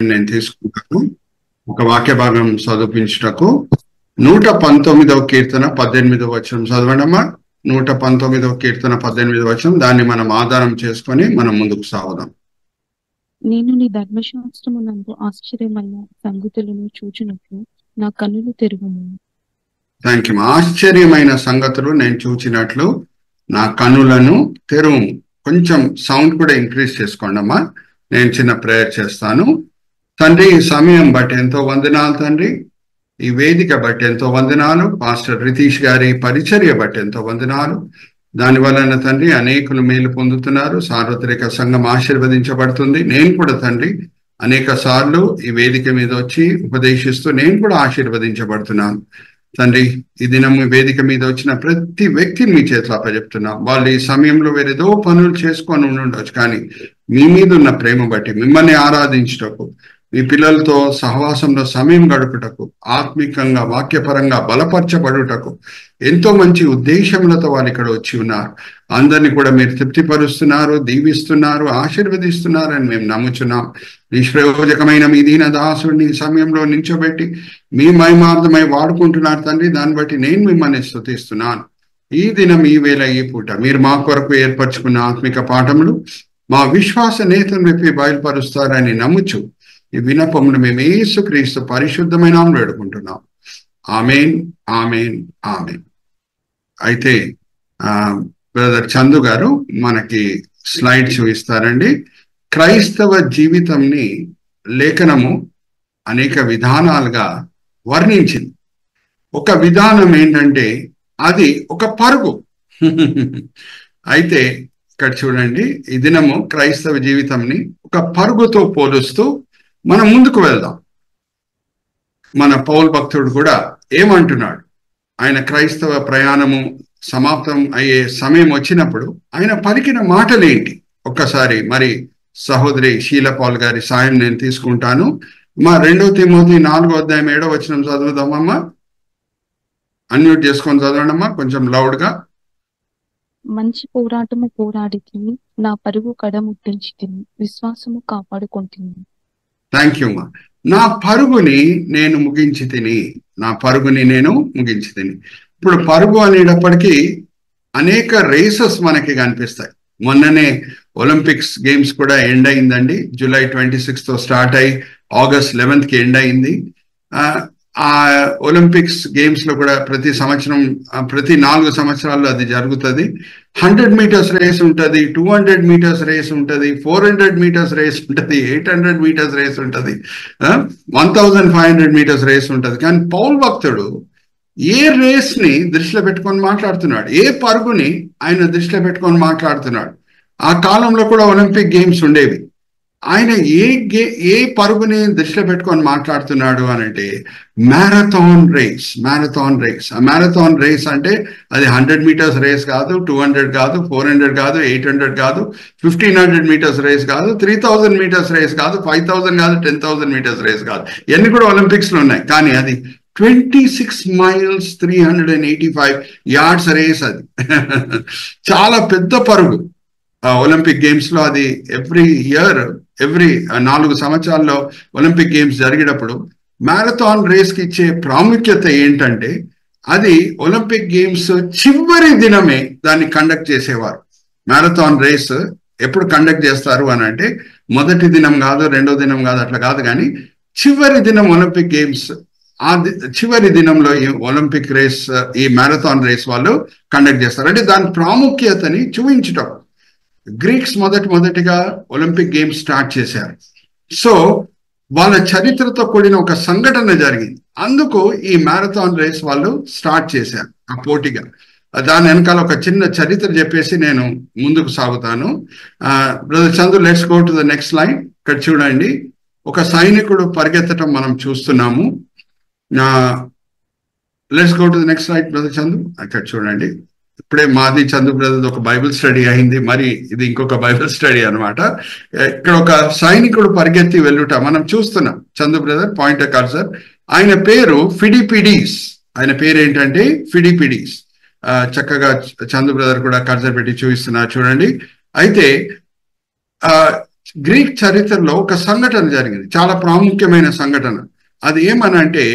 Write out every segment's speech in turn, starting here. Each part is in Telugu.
నేను తీసుకుంటాను. ఒక వాక్య భాగం చదివించుటకు 119వ కీర్తన 18వ వచనం చదవడమా. 119వ కీర్తన 18వ వచనం, దాన్ని మనం ఆధారం చేసుకొని మనం ముందుకు సాగుదాం. నేను నీ ధర్మశాస్త్రమునందు ఆశ్చర్యమైన సంగతులను చూచినట్లు నా కన్నులు తెరువుము. Thank you. ఆశ్చర్యమైన సంగతులు నేను చూచినట్లు నా కన్నులను తెరువుము. కొంచెం సౌండ్ కూడా ఇంక్రీజ్ చేసుకోండి అమ్మా. నేను చిన్న ప్రేయర్ చేస్తాను. తండ్రి, ఈ సమయం బట్టి ఎంతో వందనాలు తండ్రి. ఈ వేదిక బట్టి ఎంతో వందనాలు. పాస్టర్ రితీష్ గారి పరిచర్య బట్టి ఎంతో వందనాలు. దాని వలన తండ్రి అనేకులు మేలు పొందుతున్నారు. సార్వత్రిక సంఘం ఆశీర్వదించబడుతుంది. నేను కూడా తండ్రి అనేక సార్లు ఈ వేదిక మీద వచ్చి ఉపదేశిస్తూ నేను కూడా ఆశీర్వదించబడుతున్నాను. తండ్రి, ఈ దినం ఈ వేదిక మీద వచ్చిన ప్రతి వ్యక్తిని మీ చేతిలో అప్పచెప్తున్నాం. వాళ్ళు ఈ సమయంలో వేరేదో పనులు చేసుకొని ఉండొచ్చు, కానీ మీ మీద ఉన్న ప్రేమ బట్టి మిమ్మల్ని ఆరాధించుటకు, మీ పిల్లలతో సహవాసంలో సమయం గడుపుటకు, ఆత్మికంగా వాక్యపరంగా బలపరచబడుటకు ఎంతో మంచి ఉద్దేశములతో వాళ్ళు ఇక్కడ వచ్చి ఉన్నారు. అందరినీ కూడా మీరు తృప్తిపరుస్తున్నారు, దీవిస్తున్నారు, ఆశీర్వదిస్తున్నారని మేము నమ్ముచున్నాం. నిష్ప్రయోజకమైన మీ దీన దాసుడిని ఈ సమయంలో నించోబెట్టి మీ మహిమార్థమై వాడుకుంటున్నారు తండ్రి. దాన్ని బట్టి నేను మిమ్మల్ని స్తుతిస్తున్నాను. ఈ దినం, ఈ వేళ, ఈ పూట మీరు మా కొరకు ఏర్పరచుకున్న ఆత్మిక పాఠములు మా విశ్వాస నేతను చెప్పి బయలుపరుస్తారని నమ్ముచు ఈ వినపమును మేము యేసుక్రీస్తు పరిశుద్ధమైన నామములో వేడుకుంటున్నాం. ఆమేన్, ఆమేన్, ఆమేన్. అయితే బ్రదర్ చందు గారు మనకి స్లైడ్ చూపిస్తారండి. క్రైస్తవ జీవితంని లేఖనము అనేక విధానాలుగా వర్ణించింది. ఒక విధానం ఏంటంటే అది ఒక పరుగు. అయితే ఇక్కడ చూడండి, ఈ దినము క్రైస్తవ జీవితంని ఒక పరుగుతో పోలుస్తూ మనం ముందుకు వెళ్దాం. మన పౌలు భక్తుడు కూడా ఏమంటున్నాడు? ఆయన క్రైస్తవ ప్రయాణము సమాప్తం అయ్యే సమయం వచ్చినప్పుడు ఆయన పలికిన మాటలేంటి? ఒక్కసారి మరి సహోదరి షీలపాల్ గారి సాయం నేను తీసుకుంటాను. మా 2 తిమోతి 4:7 వచనం చదువుదామమ్మా. అన్మ్యూట్ చేసుకొని చదవండమ్మా, కొంచెం లౌడ్గా. మంచి పోరాటము పోరాడికి నా పరుగు కడముట్టించితిని, విశ్వాసము కాపాడుకొంటిని. థ్యాంక్ యూ అమ్మా. నా పరుగుని నేను ముగించి తిని, నా పరుగుని నేను ముగించి తిని. ఇప్పుడు పరుగు అనేటప్పటికీ అనేక రేసెస్ మనకి కనిపిస్తాయి. మొన్ననే ఒలింపిక్స్ గేమ్స్ కూడా ఎండ్ అయిందండి. జూలై 26తో స్టార్ట్ అయ్యి ఆగస్ట్ 11కి ఎండ్ అయింది. ఆ ఒలింపిక్స్ గేమ్స్ లో కూడా ప్రతి సంవత్సరం, ప్రతి 4 సంవత్సరాల్లో అది జరుగుతుంది. 100 మీటర్స్ రేస్ ఉంటుంది, 200 మీటర్స్ రేస్ ఉంటుంది, 400 మీటర్స్ రేస్ ఉంటుంది, 800 మీటర్స్ రేస్ ఉంటుంది, 1500 మీటర్స్ రేస్ ఉంటుంది. కానీ పౌలు భక్తుడు ఏ రేస్ ని దృష్టిలో పెట్టుకొని మాట్లాడుతున్నాడు? ఏ పరుగుని ఆయన దృష్టిలో పెట్టుకొని మాట్లాడుతున్నాడు? ఆ కాలంలో కూడా ఒలింపిక్ గేమ్స్ ఉండేవి. ఆయన ఏ పరుగుని దృష్టిలో పెట్టుకొని మాట్లాడుతున్నాడు అని అంటే మ్యారథాన్ రేస్. మ్యారథాన్ రేస్, ఆ మ్యారథాన్ రేస్ అంటే అది 100 మీటర్స్ రేస్ కాదు, 200 కాదు, 400 కాదు, 800 కాదు, 1500 మీటర్స్ రేస్ కాదు, 3000 మీటర్స్ రేస్ కాదు, 5000 కాదు, 10,000 మీటర్స్ రేస్ కాదు. ఇవన్నీ కూడా ఒలింపిక్స్ లో ఉన్నాయి. కానీ అది 26 miles 385 yards రేస్. అది చాలా పెద్ద పరుగు. ఒలింపిక్ గేమ్స్ లో అది ఎవ్రీ 4 సంవత్సరాల్లో ఒలింపిక్ గేమ్స్ జరిగేటప్పుడు మ్యారథాన్ రేస్ కి ఇచ్చే ప్రాముఖ్యత ఏంటంటే అది ఒలింపిక్ గేమ్స్ చివరి దినమే దాన్ని కండక్ట్ చేసేవారు. మ్యారథాన్ రేస్ ఎప్పుడు కండక్ట్ చేస్తారు అని అంటే మొదటి దినం కాదు, రెండో దినం కాదు, అట్లా కాదు, కానీ చివరి దినం ఒలింపిక్ గేమ్స్, ఆ చివరి దినంలో ఈ ఒలింపిక్ రేస్, ఈ మ్యారథాన్ రేస్ వాళ్ళు కండక్ట్ చేస్తారు. అంటే దాని ప్రాముఖ్యతని చూపించటం. గ్రీక్స్ మొదటిగా ఒలింపిక్ గేమ్స్ స్టార్ట్ చేశారు. సో వాళ్ళ చరిత్రతో కూడిన ఒక సంఘటన జరిగింది. అందుకు ఈ మ్యారథాన్ రేస్ వాళ్ళు స్టార్ట్ చేశారు ఆ పోటీగా. దాని వెనకాల ఒక చిన్న చరిత్ర చెప్పేసి నేను ముందుకు సాగుతాను. Brother Chandu, let's go to the next line. ఇక్కడ చూడండి, ఒక సైనికుడు పరిగెత్తడం మనం చూస్తున్నాము. Let's go to the next slide brother Chandu. అక్కడ చూడండి, ఇప్పుడే మాది చందు బ్రదర్ ఒక బైబిల్ స్టడీ అయింది, మరి ఇది ఇంకొక బైబిల్ స్టడీ అనమాట. ఇక్కడ ఒక సైనికుడు పరిగెత్తి వెళ్ళుట మనం చూస్తున్నాం. Chandu brother point cursor. ఆయన పేరు ఫిడిపిడీస్. ఆయన పేరు ఏంటంటే ఫిడిపిడీస్. చక్కగా చందు బ్రదర్ కూడా కర్సర్ పెట్టి చూపిస్తున్నారు చూడండి. అయితే గ్రీక్ చరిత్రలో ఒక సంఘటన జరిగింది, చాలా ప్రాముఖ్యమైన సంఘటన. అది ఏమనంటే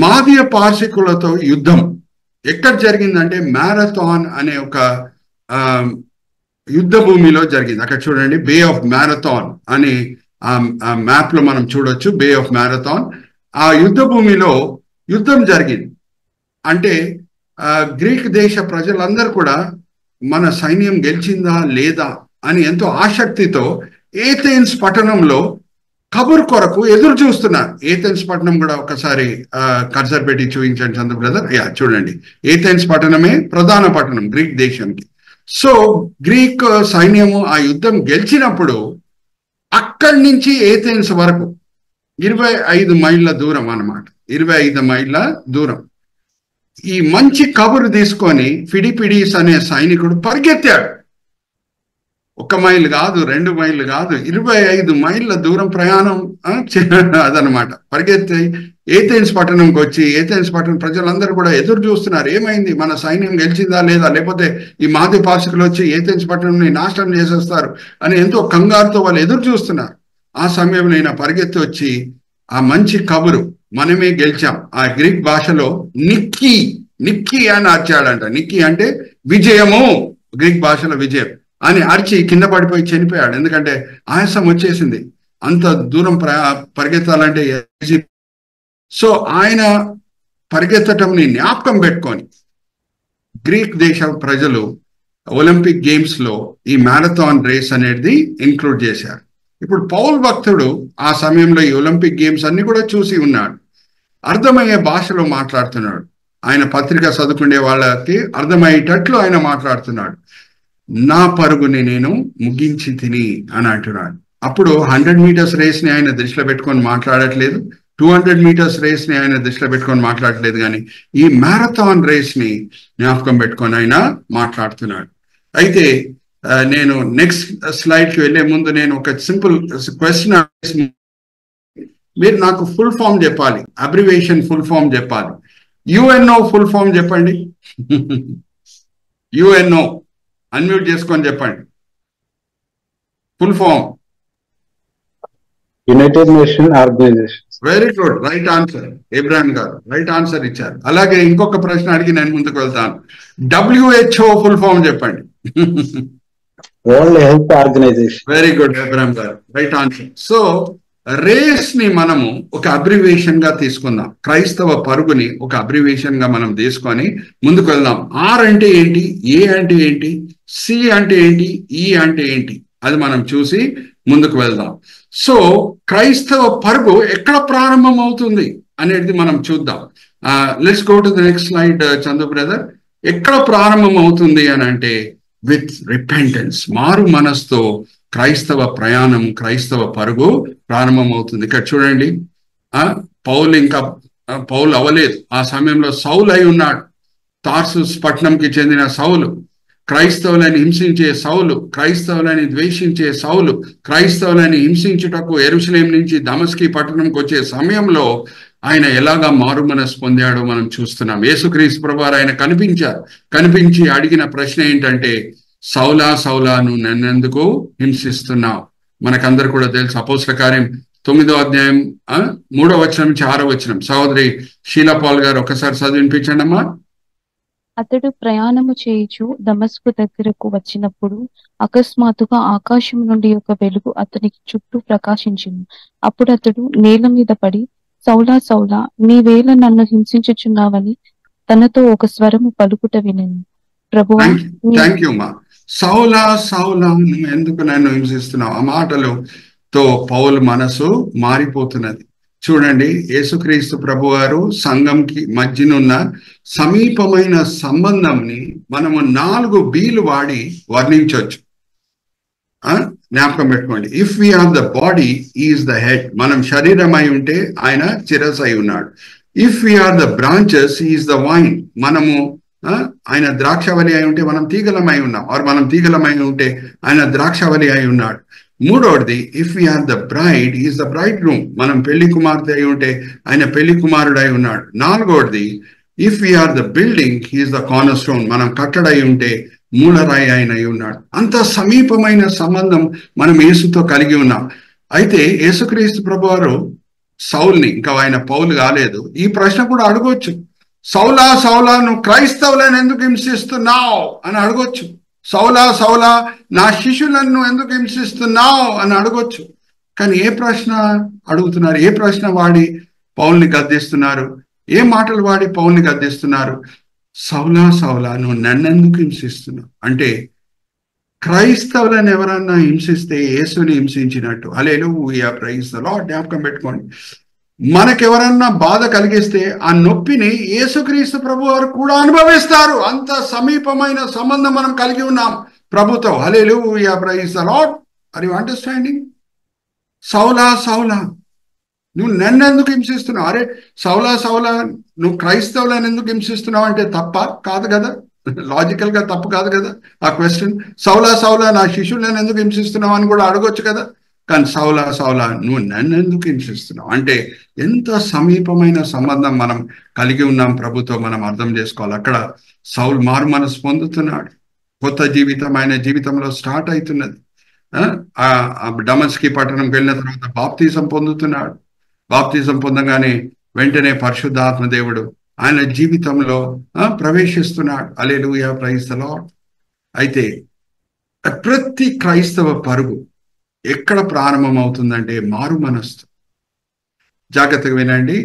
మాదీయ పార్శికులతో యుద్ధం ఎక్కడ జరిగిందంటే మ్యారథాన్ అనే ఒక యుద్ధ భూమిలో జరిగింది. అక్కడ చూడండి, బే ఆఫ్ మ్యారథాన్ అని మ్యాప్ లో మనం చూడొచ్చు, బే ఆఫ్ మ్యారథాన్. ఆ యుద్ధ భూమిలో యుద్ధం జరిగింది. అంటే గ్రీక్ దేశ ప్రజలందరూ కూడా మన సైన్యం గెలిచిందా లేదా అని ఎంతో ఆసక్తితో ఏథెన్స్ పట్టణంలో కబురు కొరకు ఎదురు చూస్తున్నారు. ఏథెన్స్ పట్టణం కూడా ఒకసారి కర్సర్ పెట్టి చూపించండి చంద్ర బ్రదర్. చూడండి, ఏథెన్స్ పట్టణమే ప్రధాన పట్టణం గ్రీక్ దేశానికి. సో గ్రీక్ సైన్యము ఆ యుద్ధం గెలిచినప్పుడు అక్కడి నుంచి ఏథెన్స్ వరకు 25 మైళ్ళ దూరం అన్నమాట, 25 మైళ్ళ దూరం. ఈ మంచి కబురు తీసుకొని ఫిడిపిడిస్ అనే సైనికుడు పరిగెత్తాడు. 1 మైలు కాదు, 2 మైళ్ళు కాదు, 25 మైళ్ళ దూరం ప్రయాణం అదనమాట. పరిగెత్తి ఏథెన్స్ పట్టణంకి వచ్చి ఏథెన్స్ పట్టణం ప్రజలందరూ కూడా ఎదురు చూస్తున్నారు, ఏమైంది, మన సైన్యం గెలిచిందా లేదా, లేకపోతే ఈ మాదీయ పార్శికులు వచ్చి ఏథెన్స్ పట్టణంని నాశనం చేసేస్తారు అని ఎంతో కంగారుతో వాళ్ళు ఎదురు చూస్తున్నారు. ఆ సమయంలో ఈయన పరిగెత్తి వచ్చి ఆ మంచి కబురు, మనమే గెలిచాం, ఆ గ్రీక్ భాషలో నిక్కీ అని అర్చాడంట. నిక్కీ అంటే విజయము, గ్రీక్ భాషలో విజయం అని అరిచి కింద పడిపోయి చనిపోయాడు. ఎందుకంటే ఆయాసం వచ్చేసింది, అంత దూరం పరిగెత్తాలంటే. సో ఆయన పరిగెత్తటంని జ్ఞాపకం పెట్టుకొని గ్రీక్ దేశ ప్రజలు ఒలింపిక్ గేమ్స్ లో ఈ మ్యారథాన్ రేస్ అనేది ఇంక్లూడ్ చేశారు. ఇప్పుడు పౌలు భక్తుడు ఆ సమయంలో ఈ ఒలింపిక్ గేమ్స్ అన్ని కూడా చూసి ఉన్నాడు, అర్థమయ్యే భాషలో మాట్లాడుతున్నాడు. ఆయన పత్రిక చదువుకునే వాళ్ళకి అర్థమయ్యేటట్లు ఆయన మాట్లాడుతున్నాడు. నా పరుగుని నేను ముగించి తిని అని అంటున్నాడు. అప్పుడు 100 మీటర్స్ రేస్ ని ఆయన దృష్టిలో పెట్టుకొని మాట్లాడట్లేదు, 200 మీటర్స్ రేస్ ని ఆయన దృష్టిలో పెట్టుకొని మాట్లాడట్లేదు, కానీ ఈ మ్యారథాన్ రేస్ ని జ్ఞాపకం పెట్టుకొని ఆయన మాట్లాడుతున్నాడు. అయితే నేను నెక్స్ట్ స్లైడ్ కి వెళ్లే ముందు నేను ఒక సింపుల్ క్వశ్చన్, మీరు నాకు ఫుల్ ఫామ్ చెప్పాలి, అబ్రివేషన్ ఫుల్ ఫామ్ చెప్పాలి. యుఎన్ఓ ఫుల్ ఫామ్ చెప్పండి. యుఎన్ఓ అన్మ్యూట్ చేసుకొని చెప్పండి full form. United nation organization. Very good, right answer. Ibrahim garu right answer ఇచ్చారు. అలాగే ఇంకొక ప్రశ్న అడిగి నేను ముందుకు వెళ్తాను. WHO ఫుల్ ఫామ్ చెప్పండి. World health organization. Very good Ibrahim garu, right answer. So race ని మనము ఒక అబ్రివేషన్ గా తీసుకుందాం, క్రైస్తవ పరుగుని ఒక అబ్రివేషన్ గా మనం తీసుకొని ముందుకు వెళ్దాం. ఆర్ అంటే ఏంటి, ఏ అంటే ఏంటి, సి అంటే ఏంటి, ఈ అంటే ఏంటి, అది మనం చూసి ముందుకు వెళ్దాం. సో క్రైస్తవ పరుగు ఎక్కడ ప్రారంభం అవుతుంది అనేది మనం చూద్దాం. Let's go to the next slide Chandu brother. ఎక్కడ ప్రారంభం అవుతుంది అని అంటే విత్ రిపెంటెన్స్, మారు మనస్తో క్రైస్తవ ప్రయాణం, క్రైస్తవ పరుగు ప్రారంభం అవుతుంది. ఇక్కడ చూడండి, పౌలు అవ్వలేదు, ఆ సమయంలో సౌలు అయి ఉన్నాడు. తార్సుస్ పట్టణంకి చెందిన సౌలు, క్రైస్తవులని హింసించే సౌలు, క్రైస్తవులని ద్వేషించే సౌలు, క్రైస్తవులని హింసించుటకు యెరూషలేం నుంచి దమస్కి పట్టణంకి వచ్చే సమయంలో ఆయన ఎలాగా మారు మనసు పొందాడో మనం చూస్తున్నాం. యేసుక్రీస్తు ప్రభువారు ఆయన కనిపించి అడిగిన ప్రశ్న ఏంటంటే, సౌలా సౌలా నువ్వు నన్నెందుకు హింసిస్తున్నావు? మనకందరు కూడా తెలుసు, అపోస్తల కార్యం 9వ అధ్యాయం 3వ వచనం నుంచి 6వ వచనం. సహోదరి షీలా పాల్ గారు ఒకసారి చదివినిపించండి అమ్మా. అతడు ప్రయాణము చేయుచు దమస్కు దగ్గరకు వచ్చినప్పుడు అకస్మాత్తుగా ఆకాశం నుండి ఒక వెలుగు అతనికి చుట్టూ ప్రకాశించింది. అప్పుడు అతడు నేల మీద పడి, సౌలా సౌలా నీవేళ నన్ను హింసించుచున్నావని తనతో ఒక స్వరము పలుకుట వినెను. ప్రభువా, థ్యాంక్ యూ మా. సౌలా సౌలా నువ్వు ఎందుకు నన్ను హింసిస్తున్నావు? ఆ మాటలతో పౌలు మనసు మారిపోతున్నది. చూడండి, యేసుక్రీస్తు ప్రభువారు సంఘంకి మధ్యనున్న సమీపమైన సంబంధంని మనము 4 Bలు వాడి వర్ణించవచ్చు. జ్ఞాపకం పెట్టుకోండి. If we are the body, is the head. మనం శరీరం అయి ఉంటే ఆయన శిరస్సు అయి ఉన్నాడు. If we are the branches, is the vine. మనము ఆయన ద్రాక్షవలి అయి ఉంటే మనం తీగలమై ఉన్నాం, ఆర్ మనం తీగలమై ఉంటే ఆయన ద్రాక్షవలి అయి ఉన్నాడు. మూడవది, if we are the bride, is the bridegroom. మనం పెళ్లి కుమార్తె అయి ఉంటే ఆయన పెళ్లి కుమారుడు అయి ఉన్నాడు. నాలుగవది, if we are the building, is the cornerstone. మనం కట్టడై ఉంటే మూలరాయి ఆయన అయి ఉన్నాడు. అంత సమీపమైన సంబంధం మనం యేసుతో కలిగి ఉన్నాం. అయితే యేసుక్రీస్తు ప్రభువారు సౌల్ని, ఇంకా ఆయన పౌలు కాలేదు, ఈ ప్రశ్న కూడా అడగొచ్చు. సౌలా సౌలా నువ్వు క్రైస్తవులను ఎందుకు హింసిస్తున్నావు అని అడగొచ్చు. సౌలా సౌలా నా శిష్యులను నువ్వు ఎందుకు హింసిస్తున్నావు అని అడగొచ్చు. కానీ ఏ ప్రశ్న అడుగుతున్నారు? ఏ ప్రశ్న వాడి పౌల్ని గద్దిస్తున్నారు? ఏ మాటలు వాడి పౌల్ని గద్దిస్తున్నారు? సౌలా సౌలా నువ్వు నన్నెందుకు హింసిస్తున్నావు అంటే, క్రైస్తవులను ఎవరన్నా హింసిస్తే యేసుని హింసించినట్టు. హల్లెలూయా, ప్రైజ్ ది లార్డ్. జ్ఞాపకం పెట్టుకోండి, మనకెవరన్నా బాధ కలిగిస్తే ఆ నొప్పిని యేసుక్రీస్తు ప్రభు వారు కూడా అనుభవిస్తారు. అంత సమీపమైన సంబంధం మనం కలిగి ఉన్నాం ప్రభుతో. Hallelujah, praise the Lord. Are you understanding? సౌలా సౌలా నువ్వు నన్నెందుకు హింసిస్తున్నావు? అరే సౌలా సౌలా నువ్వు క్రైస్తవులను ఎందుకు హింసిస్తున్నావు అంటే తప్ప కాదు కదా, లాజికల్ గా తప్పు కాదు కదా ఆ క్వశ్చన్. సౌలా సౌలా నా శిష్యులను ఎందుకు హింసిస్తున్నావు అని కూడా అడగొచ్చు కదా. కానీ సౌలా సౌలా నువ్వు నన్ను ఎందుకు హింసిస్తున్నావు అంటే ఎంత సమీపమైన సంబంధం మనం కలిగి ఉన్నాం ప్రభుతో మనం అర్థం చేసుకోవాలి. అక్కడ సౌల్ మారు మనసు పొందుతున్నాడు, కొత్త జీవితం ఆయన జీవితంలో స్టార్ట్ అవుతున్నది. డమస్కి పట్టణంకి వెళ్ళిన తర్వాత బాప్తిజం పొందుతున్నాడు. బాప్తిజం పొందగానే వెంటనే పరిశుద్ధాత్మ దేవుడు ఆయన జీవితంలో ప్రవేశిస్తున్నాడు. హల్లెలూయా, ప్రైజ్ ది లార్డ్. అయితే ప్రతి క్రైస్తవ పరుగు ఎక్కడ ప్రారంభం అవుతుందంటే మారు మనస్సు. జాగ్రత్తగా వినండి,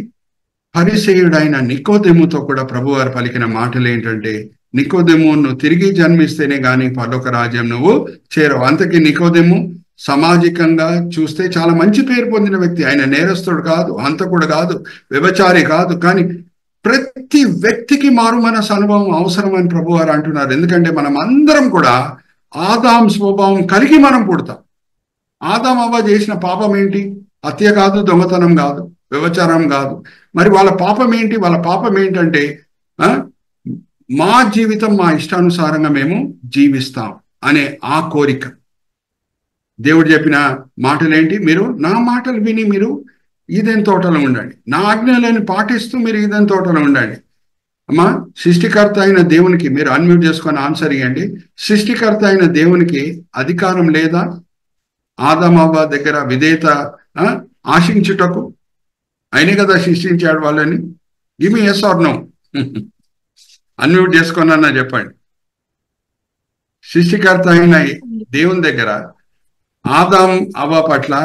పరిసయ్యుడైన నికోదెముతో కూడా ప్రభువారు పలికిన మాటలు ఏంటంటే, నికోదెము నువ్వు తిరిగి జన్మిస్తేనే గానీ పరలోక రాజ్యం నువ్వు చేరవు. అంతకీ నికోదెము సామాజికంగా చూస్తే చాలా మంచి పేరు పొందిన వ్యక్తి. ఆయన నేరస్తుడు కాదు, హంతకుడు కాదు, వ్యభిచారి కాదు. కానీ ప్రతి వ్యక్తికి మారు మనసు అనుభవం అవసరమని ప్రభువారు అంటున్నారు. ఎందుకంటే మనం అందరం కూడా ఆదాం స్వభావం కలిగి మనం పుడతాం. ఆదాం అవ్వ చేసిన పాపం ఏంటి? హత్య కాదు, దొంగతనం కాదు, వ్యభిచారం కాదు. మరి వాళ్ళ పాపం ఏంటి? వాళ్ళ పాపం ఏంటంటే మా జీవితం మా ఇష్టానుసారంగా మేము జీవిస్తాం అనే ఆ కోరిక. దేవుడు చెప్పిన మాటలేంటి? మీరు నా మాటలు విని మీరు ఈదెన్ తోటలో ఉండండి, నా ఆజ్ఞలను పాటిస్తూ మీరు ఈదెన్ తోటలో ఉండండి. అమ్మా, సృష్టికర్త అయిన దేవునికి, మీరు అన్మ్యూట్ చేసుకొని ఆన్సర్ ఇవ్వండి, సృష్టికర్త అయిన దేవునికి అధికారం లేదా ఆదాం అవ్వ దగ్గర విధేయత ఆశించుటకు? ఆయనే కదా సృష్టించాడు వాళ్ళని. Give me yes or no. Unmute చేసుకున్నా చెప్పండి. సృష్టికర్త అయిన దేవుని దగ్గర ఆదాం అవ్వ పట్ల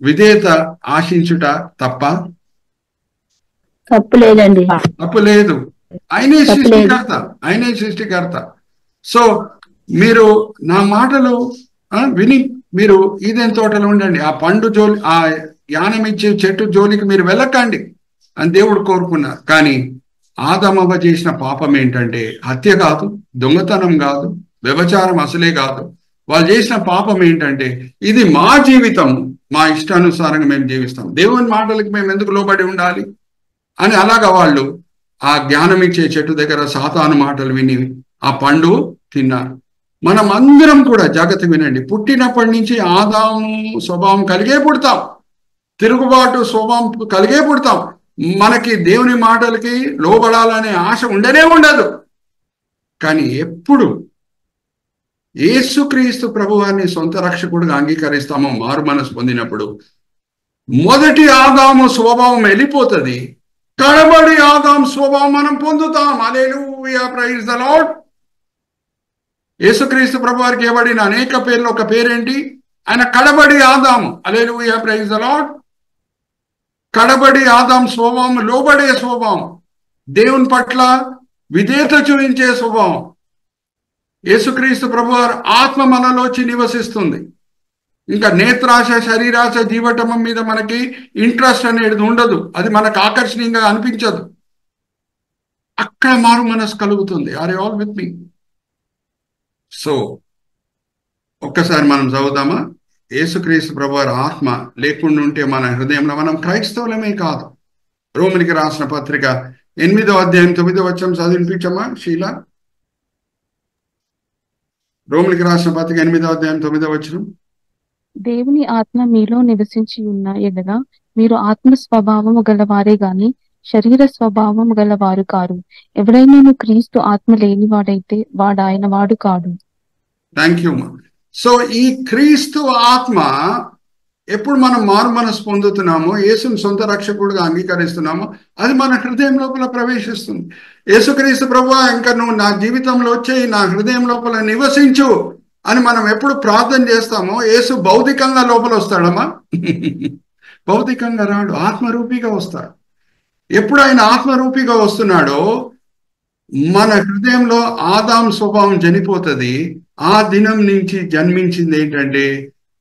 విధేయత ఆశించుట తప్ప? తప్పు లేదండి. తప్పు లేదు. ఆయనే సృష్టికర్త, ఆయనే సృష్టికర్త. సో మీరు నా మాటలు విని మీరు ఈదెన్ తోటలో ఉండండి, ఆ పండు జోలి, ఆ యానం ఇచ్చే చెట్టు జోలికి మీరు వెళ్ళకండి అని దేవుడు కోరుకున్నారు. కానీ ఆదామవ్వ చేసిన పాపం ఏంటంటే హత్య కాదు, దొంగతనం కాదు, వ్యభిచారం అసలే కాదు. వాళ్ళు చేసిన పాపం ఏంటంటే ఇది మా జీవితం, మా ఇష్టానుసారంగా మేము జీవిస్తాం, దేవుని మాటలకి మేము ఎందుకు లోబడి ఉండాలి అని అలాగా వాళ్ళు ఆ జ్ఞానం ఇచ్చే చెట్టు దగ్గర సాతాను మాటలు విని ఆ పండు తిన్నారు. మనం అందరం కూడా జాగ్రత్త వినండి, పుట్టినప్పటి నుంచి ఆదాము స్వభావం కలిగే పుడతాం, తిరుగుబాటు స్వభావం కలిగే పుడతాం. మనకి దేవుని మాటలకి లోబడాలనే ఆశ ఉండనే ఉండదు. కానీ ఎప్పుడు యేసుక్రీస్తు ప్రభువాన్ని సొంత రక్షకుడుగా అంగీకరిస్తామో, మారు మనసు పొందినప్పుడు మొదటి ఆదాము స్వభావం వెళ్ళిపోతుంది, కడబడి ఆదాం స్వభావం మనం పొందుతాం. హల్లెలూయా, ప్రైజ్ ది లార్డ్. యేసుక్రీస్తు ప్రభువారికి ఇవ్వబడిన అనేక పేర్లు ఒక పేరేంటి? ఆయన కడబడి ఆదాము. హల్లెలూయా, ప్రైజ్ ది లార్డ్. కడబడి ఆదాం స్వభావం లోబడే స్వభావం, దేవుని పట్ల విధేయత చూపించే స్వభావం. యేసుక్రీస్తు ప్రభువారు ఆత్మ మనలోచి నివసిస్తుంది. ఇంకా నేత్రాశ, శరీరాశ, జీవటమం మీద మనకి ఇంట్రెస్ట్ అనేది ఉండదు, అది మనకు ఆకర్షణీయంగా అనిపించదు. అక్కడ మారు మనసు కలుగుతుంది. Are you all with me? So ఒక్కసారి మనం చదువుదామా? యేసుక్రీస్తు ప్రభువారి ఆత్మ లేకుండా ఉంటే మన హృదయంలో మనం క్రైస్తవులమే కాదు. రోమిలికి రాసిన పత్రిక 8వ అధ్యాయం 9వ వచనం చదివించమ్మా షీలా. రోమిలికి రాసిన పత్రిక 8వ అధ్యాయం 9వ వచనం. దేవుని ఆత్మ మీలో నివసించి ఉన్న ఎడల మీరు ఆత్మ స్వభావము గలవారే గాని శరీర స్వభావం గల వారు కారు. ఎవడైనాను క్రీస్తు ఆత్మ లేనివాడైతే వాడాయన వాడు కాడు. థ్యాంక్ యూ మా. సో ఈ క్రీస్తు ఆత్మ ఎప్పుడు మనం మారు మనసు పొందుతున్నామో, యేసుని సొంత రక్షకుడుగా అంగీకరిస్తున్నామో, అది మన హృదయం లోపల ప్రవేశిస్తుంది. యేసుక్రీస్తు ప్రభువా, ఇంకా నువ్వు నా జీవితంలో వచ్చేయి, నా హృదయం లోపల నివసించు అని మనం ఎప్పుడు ప్రార్థన చేస్తామో, యేసు భౌతికంగా లోపల వస్తాడమ్మా. భౌతికంగా రాడు, ఆత్మరూపిగా వస్తాడు. ఎప్పుడు ఆయన ఆత్మరూపిగా వస్తున్నాడో మన హృదయంలో ఆదాం స్వభావం చనిపోతుంది. ఆ దినం నుంచి జన్మించింది ఏంటంటే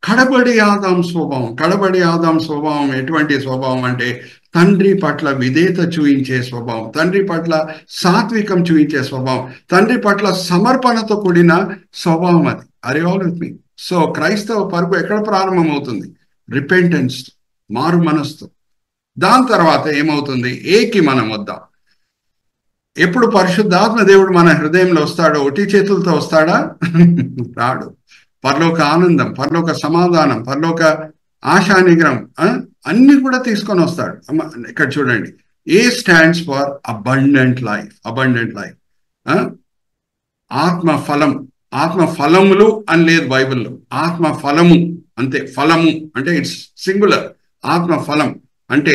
కడబడి ఆదాం స్వభావం. కడబడి ఆదాం స్వభావం ఎటువంటి స్వభావం అంటే తండ్రి పట్ల విధేయత చూయించే స్వభావం, తండ్రి పట్ల సాత్వికం చూయించే స్వభావం, తండ్రి పట్ల సమర్పణతో కూడిన స్వభావం. అది అరే ఆల్ విత్ మీ. సో క్రైస్తవ పరుగు ఎక్కడ ప్రారంభమవుతుంది? రిపెంటెన్స్, మారు మనస్సు. దాని తర్వాత ఏమవుతుంది? ఏకి మనం వద్దాం. ఎప్పుడు పరిశుద్ధాత్మ దేవుడు మన హృదయంలో వస్తాడో ఒట్టి చేతులతో వస్తాడా? రాడు. పరలోక ఆనందం, పరలోక సమాధానం, పరలోక ఆశా నిగ్రహం అన్ని కూడా తీసుకొని వస్తాడు. ఇక్కడ చూడండి, ఏ stands for abundant life. Abundant life, ఆత్మ ఫలం. ఆత్మ ఫలములు అని లేదు బైబిల్లో, ఆత్మ ఫలము అంతే. ఫలము అంటే ఇట్స్ సింగులర్. ఆత్మ ఫలం అంటే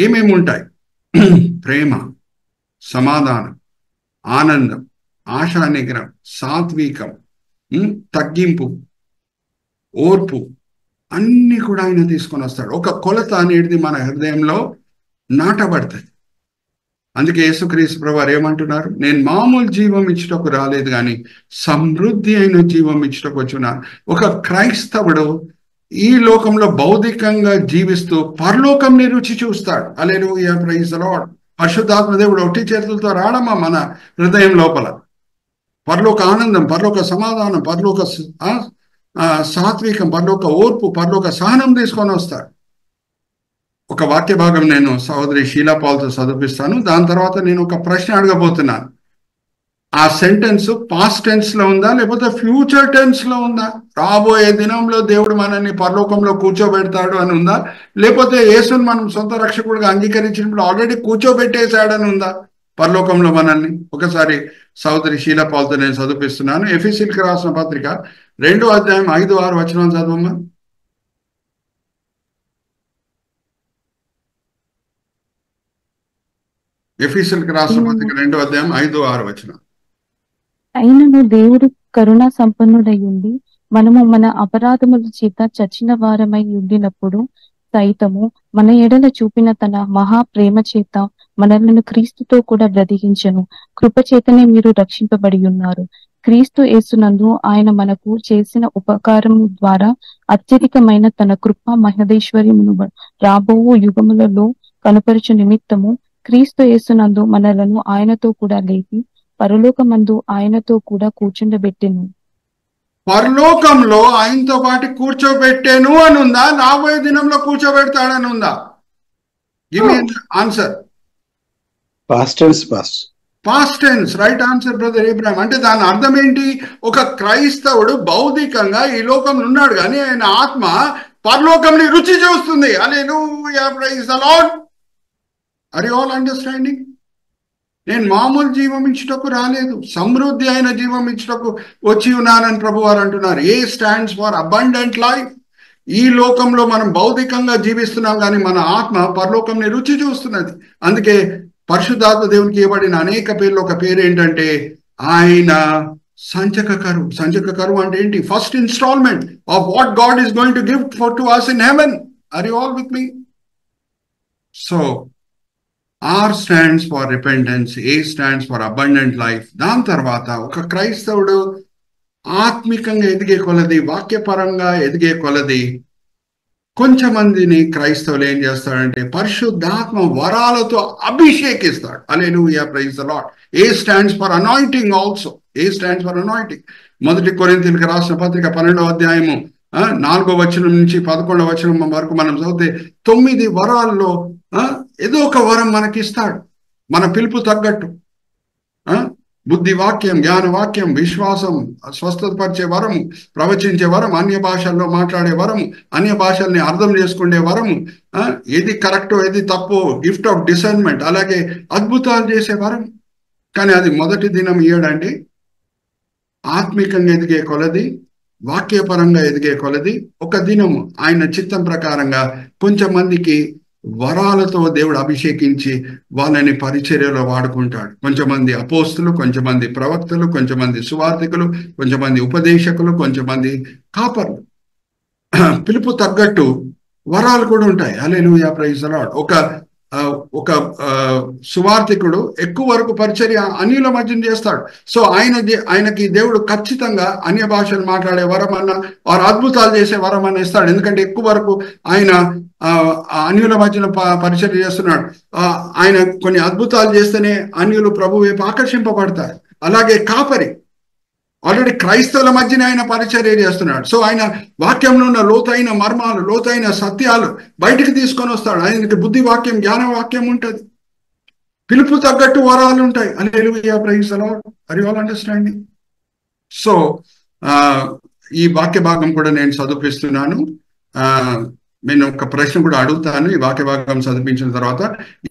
ఏమేమి ఉంటాయి? ప్రేమ, సమాధానం, ఆనందం, ఆశా నిగ్రహం, సాత్వికం, తగ్గింపు, ఓర్పు, అన్ని కూడా ఆయన తీసుకొని వస్తాడు. ఒక కొలత అనేది మన హృదయంలో నాటబడుతుంది. అందుకే యేసుక్రీస్తు ప్రభువారు ఏమంటున్నారు? నేను మామూలు జీవం ఇచ్చుటకు రాలేదు కానీ సమృద్ధి అయిన జీవం ఇచ్చుటకు వచ్చున్నాను. ఒక క్రైస్తవుడు ఈ లోకంలో భౌతికంగా జీవిస్తూ పరలోకంని రుచి చూస్తాడు. హల్లెలూయా, ప్రైజ్ ది లార్డ్. పరిశుద్ధాత్మ దేవుడు ఒట్టి చేతులతో రాడమ్మా మన హృదయం లోపల. పరలోక ఆనందం, పరలోక సమాధానం, పరలోక సాత్వికం, పరలోక ఓర్పు, పరలోక సహనం తీసుకొని వస్తాడు. ఒక వాక్య భాగం నేను సహోదరి షీలా పాల్తో చదివిస్తాను. దాని తర్వాత నేను ఒక ప్రశ్న అడగబోతున్నాను. ఆ సెంటెన్స్ పాస్ట్ టెన్స్ లో ఉందా లేకపోతే ఫ్యూచర్ టెన్స్ లో ఉందా? రాబోయే దినంలో దేవుడు మనల్ని పరలోకంలో కూర్చోబెడతాడు అని ఉందా, లేకపోతే యేసుని మనం సొంత రక్షకుడిగా అంగీకరించినప్పుడు ఆల్రెడీ కూర్చోబెట్టేశాడని ఉందా పరలోకంలో మనల్ని? ఒకసారి సహోదరి షీలా పాల్తో నేను చదివిస్తున్నాను. ఎఫెసీయులకు రాసిన పత్రిక 2వ అధ్యాయం 5-6 వచనాలు చదవమ్మా. ఎఫెసీయులకు రాసిన పత్రిక 2వ అధ్యాయం 5-6 వచనం. అయినను దేవుడు కరుణా సంపన్నుడై ఉండి మనము మన అపరాధముల చేత చచ్చిన వారమై ఉండినప్పుడు సైతము మన ఎడల చూపిన తన మహా ప్రేమ చేత మనలను క్రీస్తుతో కూడా బ్రతికించెను. కృప చేతనే మీరు రక్షింపబడి ఉన్నారు. క్రీస్తు యేసునందు ఆయన మనకు చేసిన ఉపకారం ద్వారా అత్యధికమైన తన కృప మహదేశ్వర్యమును రాబో యుగములలో కనుపరచు నిమిత్తము క్రీస్తు యేసునందు మనలను ఆయనతో కూడా లేపి పరలోకమందు ఆయనతో కూడా కూర్చుండబెట్టెను. పరలోకంలో ఆయనతో పాటు కూర్చోబెట్టాను అని ఉందా? రాబోయే దినంలో కూర్చోబెడతాడని ఉందా? Give me answer. Past tense. Past tense, right answer brother Ibrahim. అంటే దాని అర్థం ఏంటి? ఒక క్రైస్తవుడు భౌతికంగా ఈ లోకంలో ఉన్నాడు కానీ ఆయన ఆత్మ పరలోకంని రుచి చూస్తుంది. Hallelujah, praise the Lord. Are you all understanding? నేను మామూలు జీవం ఇచ్చుటకు రాలేదు, సమృద్ధి అయిన జీవం ఇచ్చుటకు వచ్చి ఉన్నానని ప్రభువారు అంటున్నారు. ఏ స్టాండ్స్ ఫర్ అబండెంట్ లైఫ్. ఈ లోకంలో మనం భౌతికంగా జీవిస్తున్నాం కానీ మన ఆత్మ పరలోకంని రుచి చూస్తున్నది. అందుకే పరిశుద్ధాత్మ దేవునికి ఇవ్వబడిన అనేక పేర్లు ఒక పేరు ఏంటంటే ఆయన సంచక కరువు. సంచక కరువు అంటే ఏంటి? First instalment of what God is going to give for to us in heaven. Are you all with me? So R stands for repentance, A stands for abundant life. దాని తర్వాత ఒక క్రైస్తవుడు ఆత్మికంగా ఎదిగే కొలది, వాక్యపరంగా ఎదిగే కొలది కొంచెమందిని క్రైస్తవులు ఏం చేస్తాడంటే పరిశుద్ధాత్మ వరాలతో అభిషేకిస్తాడు. Hallelujah, praise the Lord. A stands for anointing also. A stands for anointing. 1 కొరింథీయులకు రాసిన పత్రిక 12వ అధ్యాయము 4వ వచనం నుంచి 11వ వచనం వరకు మనం చదివితే 9 వరాల్లో ఏదో ఒక వరం మనకి ఇస్తాడు మన పిలుపు తగ్గట్టు. బుద్ధి వాక్యం, జ్ఞాన వాక్యం, విశ్వాసం, స్వస్థతపరిచే వరము, ప్రవచించే వరం, అన్య భాషల్లో మాట్లాడే వరము, అన్య భాషల్ని అర్థం చేసుకునే వరము, ఏది కరెక్టో ఏది తప్పో, గిఫ్ట్ ఆఫ్ డిసర్న్మెంట్, అలాగే అద్భుతాలు చేసే వరం. కానీ అది మొదటి దినం ఇయ్యడండి. ఆత్మికంగా ఎదిగే కొలది, వాక్యపరంగా ఎదిగే కొలది ఒక దినము ఆయన చిత్తం ప్రకారంగా కొంచెం మందికి వరాలతో దేవుడు అభిషేకించి వాళ్ళని పరిచర్యలో వాడుకుంటాడు. కొంచెమంది అపోస్తులు, కొంచెమంది ప్రవక్తలు, కొంచెమంది సువార్థికులు, కొంచెమంది ఉపదేశకులు, కొంచెమంది కాపర్లు. పిలుపు తగ్గట్టు వరాలు కూడా ఉంటాయి. Hallelujah, praise the lord. ఒక సువార్థికుడు ఎక్కువ వరకు పరిచర్య అన్యుల మధ్యన చేస్తాడు. సో ఆయనకి దేవుడు ఖచ్చితంగా అన్య భాషలు మాట్లాడే వరం అన్న వారు అద్భుతాలు చేసే వరం అన్న ఇస్తాడు. ఎందుకంటే ఎక్కువ వరకు ఆయన అన్యుల మధ్యన పరిచర్య చేస్తున్నాడు. ఆయన కొన్ని అద్భుతాలు చేస్తేనే అన్యులు ప్రభు వైపు ఆకర్షింపబడతారు. అలాగే కాపరి ఆల్రెడీ క్రైస్తవుల మధ్యనే ఆయన పరిచర్య చేస్తున్నాడు. సో ఆయన వాక్యంలో ఉన్న లోతైన మర్మాలు, లోతైన సత్యాలు బయటికి తీసుకొని వస్తాడు. ఆయనకి బుద్ధి వాక్యం, జ్ఞాన వాక్యం ఉంటుంది. పిలుపు తగ్గట్టు వరాలు ఉంటాయి. Hallelujah, praise the Lord. Are you all understanding? So ఈ వాక్య భాగం కూడా నేను చదివిస్తున్నాను. నేను ఒక ప్రశ్న కూడా అడుగుతాను ఈ వాక్య భాగం చదివించిన తర్వాత.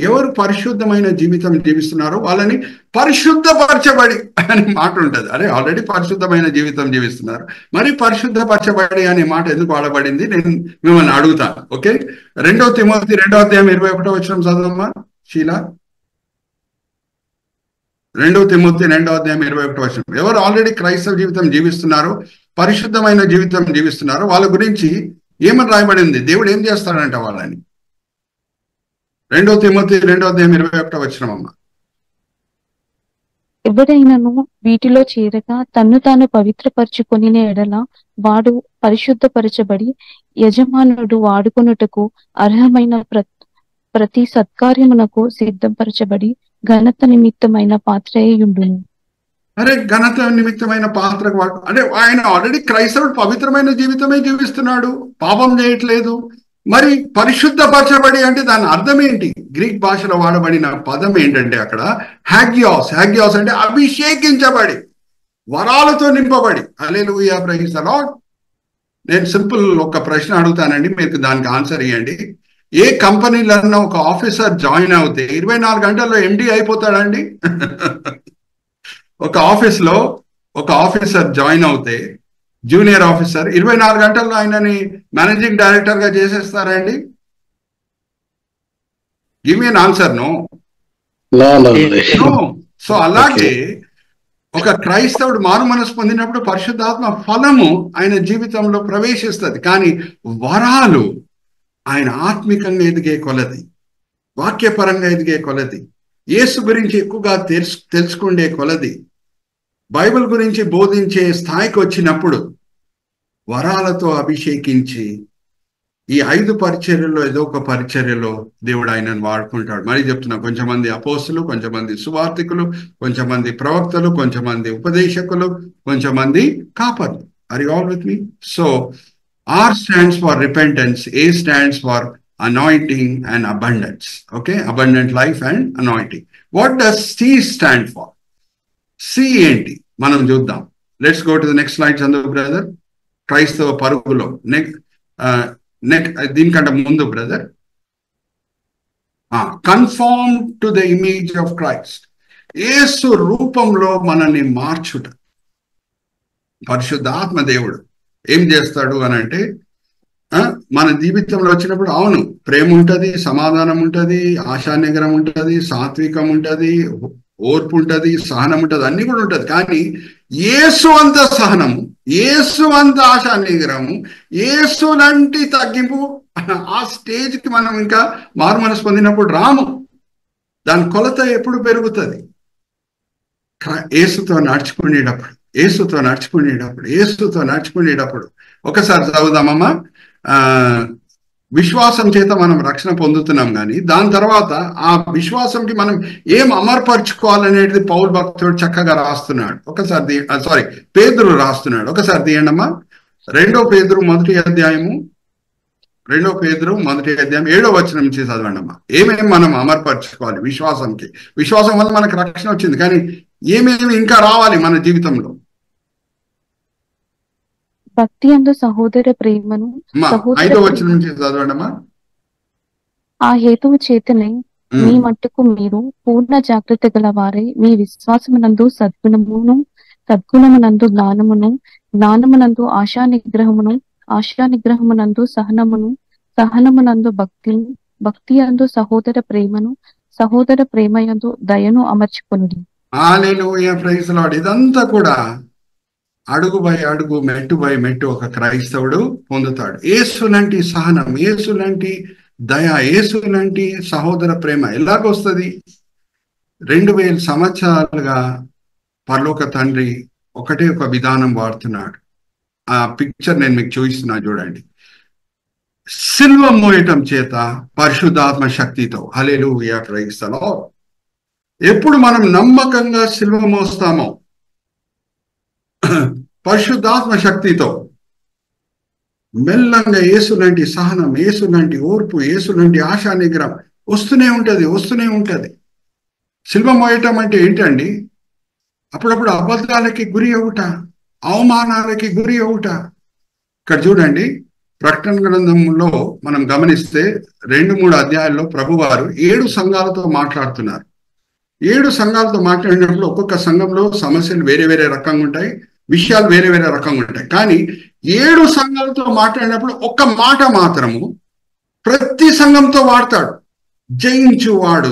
ఎవరు పరిశుద్ధమైన జీవితం జీవిస్తున్నారో వాళ్ళని పరిశుద్ధపరచబడి అనే మాట ఉంటుంది. అరే ఆల్రెడీ పరిశుద్ధమైన జీవితం జీవిస్తున్నారు, మరి పరిశుద్ధపరచబడి అనే మాట ఎందుకు వాడబడింది నేను మిమ్మల్ని అడుగుతాను. ఓకే, 2 తిమోతి 2వ అధ్యాయం 21వ వచనం చదవమ్మా షీలా. 2 తిమోతి 2వ అధ్యాయం 21వ వచనం. ఎవరు ఆల్రెడీ క్రైస్తవ జీవితం జీవిస్తున్నారో, పరిశుద్ధమైన జీవితం జీవిస్తున్నారో వాళ్ళ గురించి ఏమని రాయబడింది? దేవుడు ఏం చేస్తాడంట వాళ్ళని? 2 తిమోతి 2వ అధ్యాయం 21వ వచనం అమ్మ. ఎవడైనను వీటిలో చేరగా తన్ను తాను పవిత్రపరచుకొని ఎడల వాడు పరిశుద్ధపరచబడి యజమానుడు వాడుకొనుటకు అర్హమైన ప్రతి సత్కార్యమునకు సిద్ధపరచబడి ఘనత నిమిత్తమైన పాత్రయుండును. అరే ఘనత నిమిత్తమైన పాత్రకు అంటే ఆయన ఆల్రెడీ క్రైస్తవుడు పవిత్రమైన జీవితమే జీవిస్తున్నాడు, పాపం చేయట్లేదు. మరి పరిశుద్ధపరచబడి అంటే దాని అర్థం ఏంటి? గ్రీక్ భాషలో వాడబడిన పదం ఏంటంటే అక్కడ హ్యాగ్యాస్. హ్యాగ్యాస్ అంటే అభిషేకించబడి, వరాలతో నింపబడి. హల్లెలూయా, ప్రైజ్ ది లార్డ్. నేను సింపుల్ ఒక ప్రశ్న అడుగుతానండి, మీరు దానికి ఆన్సర్ ఇవ్వండి. ఏ కంపెనీలో ఒక ఆఫీసర్ జాయిన్ అవుతే 24 గంటల్లో ఎండి అయిపోతాడండి? ఒక ఆఫీస్లో ఒక ఆఫీసర్ జాయిన్ అవుతే, జూనియర్ ఆఫీసర్, 24 గంటల్లో ఆయనని మేనేజింగ్ డైరెక్టర్ గా చేసేస్తారండి? Give me an answer. No. So అలాగే ఒక క్రైస్తవుడు మారు మనసు పొందినప్పుడు పరిశుద్ధాత్మ ఫలము ఆయన జీవితంలో ప్రవేశిస్తుంది. కానీ వరాలు ఆయన ఆత్మికంగా ఎదిగే కొలది, వాక్యపరంగా ఎదిగే కొలది, యేసు గురించి ఎక్కువగా తెలుసుకునే కొలది, బైబిల్ గురించి బోధించే స్థాయికి వచ్చినప్పుడు వరాలతో అభిషేకించి ఈ 5 పరిచర్యల్లో ఏదో ఒక పరిచర్యలో దేవుడు ఆయనను వాడుకుంటాడు. మరి చెప్తున్నా, కొంచెమంది అపోస్తులు, కొంచెమంది సువార్థికులు, కొంచెమంది ప్రవక్తలు, కొంచెమంది ఉపదేశకులు, కొంచెమంది కాపర్లు. Are you all with me? So R stands for repentance, A stands for anointing and abundance. Okay, abundant life and anointing. What does C stand for? C ఏంటి మనం చూద్దాం. Let's go to the next slide Chandu brother. క్రైస్తవ పరుగులో దీనికంటే ముందు brother, conform to the image of Christ. యేసు రూపంలో మనల్ని మార్చుట. పరిశుద్ధాత్మ దేవుడు ఏం చేస్తాడు అని అంటే, మన జీవితంలో వచ్చినప్పుడు అవును ప్రేమ ఉంటుంది, సమాధానం ఉంటుంది, ఆశానిగ్రహం ఉంటుంది, సాత్వికం ఉంటుంది, ఓర్పు ఉంటుంది, సహనం ఉంటుంది, అన్ని కూడా ఉంటుంది. కానీ యేసు అంత సహనము, యేసు అంత ఆశానిగ్రహము, యేసు లాంటి తగ్గింపు ఆ స్టేజ్కి మనం ఇంకా మారు మనసు పొందినప్పుడు రాము. దాని కొలత ఎప్పుడు పెరుగుతుంది? యేసుతో నడుచుకునేటప్పుడు, యేసుతో నడుచుకునేటప్పుడు, యేసుతో నడుచుకునేటప్పుడు. ఒకసారి చదువుదామమ్మా. విశ్వాసం చేత మనం రక్షణ పొందుతున్నాం, కానీ దాని తర్వాత ఆ విశ్వాసంకి మనం ఏం అమర్పరచుకోవాలనేది పౌలు భక్తుడు చక్కగా రాస్తున్నాడు. ఒకసారి పేతురు రాస్తున్నాడు. ఒకసారి తీయండమ్మా. 2 పేతురు మొదటి అధ్యాయము 7వ వచనం నుంచి చదవండి అమ్మా. ఏమేమి మనం అమర్పరచుకోవాలి విశ్వాసంకి? విశ్వాసం వల్ల మనకు రక్షణ వచ్చింది, కానీ ఏమేమి ఇంకా రావాలి మన జీవితంలో? భక్తి అందు సహోదర ప్రేమను అమ్మా సహోదర 5వ వచనం నుంచి చదవండి అమ్మా. ఆ హేతువు చేతనే మీ మట్టుకు మీరు పూర్ణ జాగ్రత్త గల వారై మీ విశ్వాసమునందు సద్గుణమునందు జ్ఞానమునందు ఆశా నిగ్రహమునందు సహనమునందు భక్తి అందు సహోదర ప్రేమయందు దయను అమర్చుకొనుడి. హల్లెలూయా, ప్రైజ్ ది లార్డ్. ఇదంతా కూడా అడుగు బై అడుగు, మెట్టు బై మెట్టు ఒక క్రైస్తవుడు పొందుతాడు. యేసు లాంటి సహనం, యేసు లాంటి దయ, యేసు లాంటి సహోదర ప్రేమ ఎలాగొస్తుంది? 2000 సంవత్సరాలుగా పరలోక తండ్రి ఒకటే ఒక విధానం వాడుతున్నాడు. ఆ పిక్చర్ నేను మీకు చూపిస్తున్నా చూడండి. సిల్వ మోయటం చేత పరిశుద్ధాత్మ శక్తితో. హల్లెలూయా, ప్రైజ్ ది లార్డ్. ఎప్పుడు మనం నమ్మకంగా సిల్వ మోస్తామో పరిశుద్ధాత్మ శక్తితో మెల్లంగా యేసు లాంటి సహనం, యేసు లాంటి ఓర్పు, యేసు లాంటి ఆశా నిగ్రహం వస్తూనే ఉంటది. సిల్వ మోయటం అంటే ఏంటండి? అప్పుడప్పుడు అబద్ధాలకి గురి అవుట, అవమానాలకి గురి అవుట. ఇక్కడ చూడండి, ప్రకటన గ్రంథంలో మనం గమనిస్తే 2-3 అధ్యాయాల్లో ప్రభువారు 7 సంఘాలతో మాట్లాడుతున్నారు. 7 సంఘాలతో మాట్లాడినప్పుడు ఒక్కొక్క సంఘంలో సమస్యలు వేరే వేరే రకంగా ఉంటాయి, విషయాలు వేరే వేరే రకంగా ఉంటాయి. కానీ 7 సంఘాలతో మాట్లాడినప్పుడు ఒక్క మాట మాత్రము ప్రతి సంఘంతో వాడతాడు. జయించువాడు.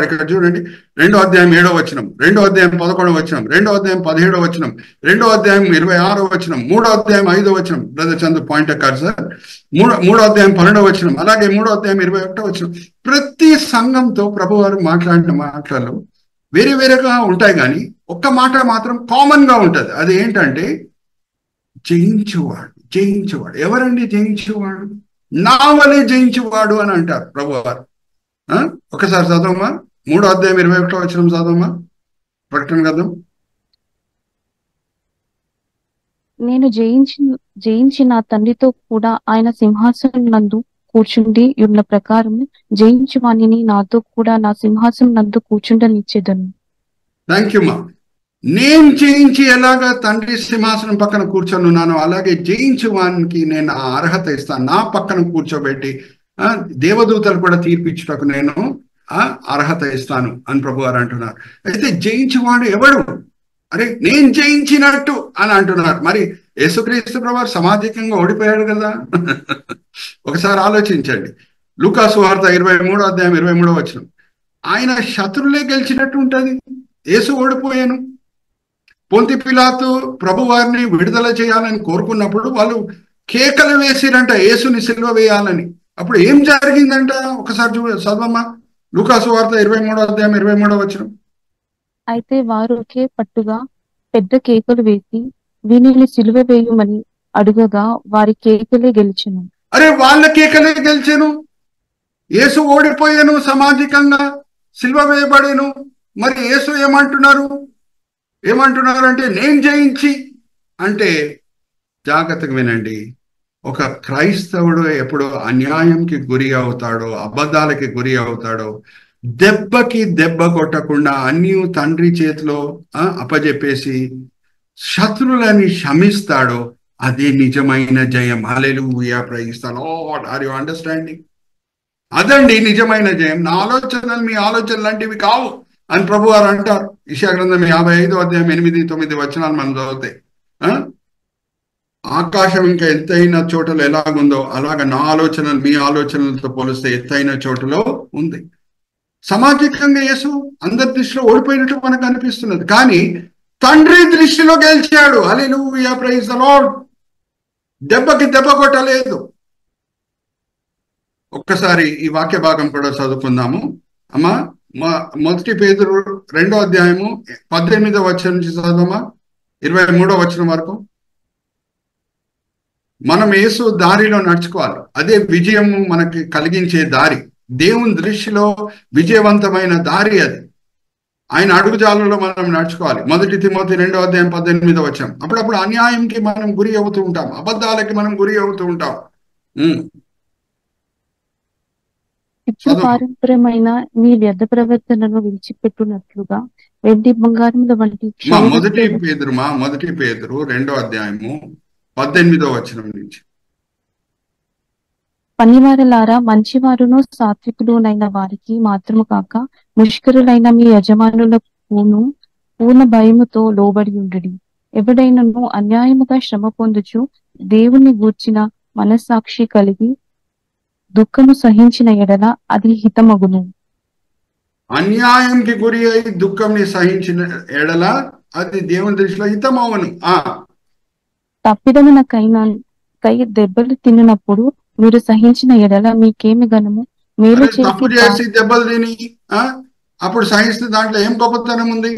ఇక్కడ చూడండి, 2వ అధ్యాయం 7వ వచనం, 2వ అధ్యాయం 11వ వచనం, 2వ అధ్యాయం 17వ వచనం, 2వ అధ్యాయం 26వ వచనం, 3వ అధ్యాయం 5వ వచనం. బ్రదర్ చంద్ర పాయింట్ ఎక్కారు సార్. 3వ అధ్యాయం 12వ వచనం, అలాగే 3వ అధ్యాయం 21వ వచనం. ప్రతి సంఘంతో ప్రభువారు మాట్లాడిన మాటలు వేరే వేరేగా ఉంటాయి, కానీ ఒక్క మాట మాత్రం కామన్ గా ఉంటది. అది ఏంటంటే జయించువాడు. ఎవరండి జయించువాడు? నా వలే జయించువాడు అని అంటారు ప్రభువారు. ఒకసారి చదవమ్మా, 3వ అధ్యాయం 21వ వచనం చదవమ్మా, ప్రకటన గ్రంథం. నేను జయించి నా తండ్రితో కూడా ఆయన సింహాసనం నందు కూర్చుండి ఉన్న ప్రకారం జయించు వాణిని నాతో కూడా నా సింహాసనం నందు కూర్చుండనిచ్చేదను. థ్యాంక్ యూ మా. నేను జయించి ఎలాగా తండ్రి సింహాసనం పక్కన కూర్చొనున్నాను, అలాగే జయించు వానికి నేను ఆ అర్హత ఇస్తాను. నా పక్కన కూర్చోబెట్టి దేవదూతలు కూడా తీర్పిచ్చుటకు నేను అర్హత ఇస్తాను అని ప్రభువారు అంటున్నారు. అయితే జయించువాడు ఎవడు? అరే నేను జయించినట్టు అని అంటున్నారు. మరి యేసుక్రీస్తు ప్రభువారు సామాజికంగా ఓడిపోయాడు కదా. ఒకసారి ఆలోచించండి. లూకా సువార్త 23వ అధ్యాయం 23వ వచనం. ఆయన శత్రులే గెలిచినట్టు ఉంటది. యేసు ఓడిపోయాను. పొంతి పిలాతు ప్రభువారిని విడుదల చేయాలని కోరుకున్నప్పుడు వాళ్ళు కేకలు వేసిరంట యేసుని సిలువ వేయాలని. అప్పుడు ఏం జరిగిందంట? ఒకసారి చదవమ్మా, లూకా సువార్త 23వ అధ్యాయం 23వ వచనం. అయితే వారు ఒకే పట్టుగా పెద్ద కేకలు వేసి వీనిని సిలువ వేయమని అడుగగా వారి కేకలే గెలిచెను. అరే వాళ్ళ కేకలే గెలిచెను. యేసు ఓడిపోయాను, సామాజికంగా సిలువ వేయబడేను. మరి యేసు ఏమంటున్నారంటే నేను జయించి. అంటే జాగ్రత్తగా వినండి, ఒక క్రైస్తవుడు ఎప్పుడు అన్యాయంకి గురి అవుతాడో, అబద్ధాలకి గురి అవుతాడో, దెబ్బకి దెబ్బ కొట్టకుండా అన్నీ తండ్రి చేతిలో అప్పజెప్పేసి శత్రువులని శమిస్తాడో అదే నిజమైన జయం. Hallelujah, praise the Lord. Are you understanding? అదండి నిజమైన జయం. నా ఆలోచనలు మీ ఆలోచనలు లాంటివి కావు అని ప్రభువారు అంటారు. యెషయా గ్రంథం 55వ అధ్యాయం 8-9 వచనాలు మనం చదివితే, ఆకాశం ఇంకా ఎత్తైన చోటలో ఎలాగుందో అలాగ నా ఆలోచనలు మీ ఆలోచనలతో పోలిస్తే ఎత్తైన చోటలో ఉంది. సామాజికంగా యేసు అందరి దృష్టిలో ఓడిపోయినట్టు మనకు అనిపిస్తున్నది, కానీ తండ్రి దృష్టిలో గెలిచాడు. హల్లెలూయా, ప్రైజ్ ది లార్డ్. దెబ్బకి దెబ్బ కొట్టలేదు. ఒక్కసారి ఈ వాక్య భాగం కూడా చదువుకుందాము అమ్మా. మొదటి పేతురు 2వ అధ్యాయము 18వ వచనం నుంచి చదవమ్మా, 23వ వచనం వరకు. మనం యేసు దారిలో నడుచుకోవాలి. అదే విజయము మనకి కలిగించే దారి. దేవుని దృష్టిలో విజయవంతమైన దారి అది. ఆయన అడుగుజాలలో మనం నడుచుకోవాలి. 1 తిమోతి 2వ అధ్యాయం 18వ వచనం. అప్పుడప్పుడు అన్యాయంకి మనం గురి అవుతూ ఉంటాం, అబద్ధాలకి మనం గురి అవుతూ ఉంటాం. వంశపారంపర్యమైన మీ వ్యర్థ ప్రవర్తనను విడిచిపెట్టునట్లుగా వెండి బంగారముల వంటి మొదటి పేతురు 2వ అధ్యాయము 18వ వచనం నుంచి. పనివారలారా, మంచివారును సాత్వికులునైన వారికి మాత్రము కాక ముష్కరులైన మీ యజమానులకును పూర్ణ భయముతో లోబడి ఉండుడి. ఎవడైనను అన్యాయముగా శ్రమ పొందుచు దేవుని గూర్చిన మనస్సాక్షి కలిగి దుఃఖము సహించిన ఎడల అది హితమగును. అన్యాయంకి గురి అయి దుఃఖంని సహించిన ఎడల అది దేవుని దృష్టిలో హితమవును. తప్పిదమునకై దెబ్బలు తిన్నప్పుడు మీరు సహించిన ఎడల మీకేమి గనము? మేలు చేసి దెబ్బలు తిని అప్పుడు సహిస్తే దాంట్లో ఏం గొప్పతనం ఉంది?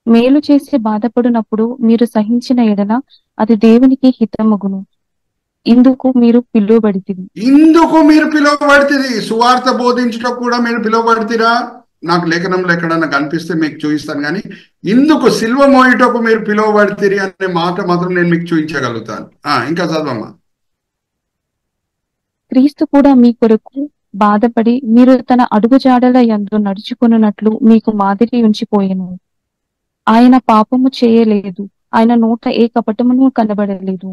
మేలు చేసి బాధపడినప్పుడు మీరు సహించిన ఎడల అది దేవునికి హితమగును. ఇందుకు మీరు పిలువబడితిరి. సువార్త బోధించడం కూడా మీరు పిలువబడితిరా? నాకు లేఖనంలో ఎక్కడన్నా కనిపిస్తే మీకు చూపిస్తాను, కానీ ఇందుకు సిల్వ మోయటకు మీరు పిలువబడితిరి అనే మాట మాత్రం నేను మీకు చూపించగలుగుతాను. ఇంకా చదవమ్మా. క్రీస్తు కూడా మీ కొరకు బాధపడి మీరు తన అడుగుజాడల యందు నడుచుకున్నట్లు మీకు మాదిరి ఉంచిపోయెను. ఆయన పాపము చేయలేదు, ఆయన నోట ఏ కపటమును కనబడలేదు.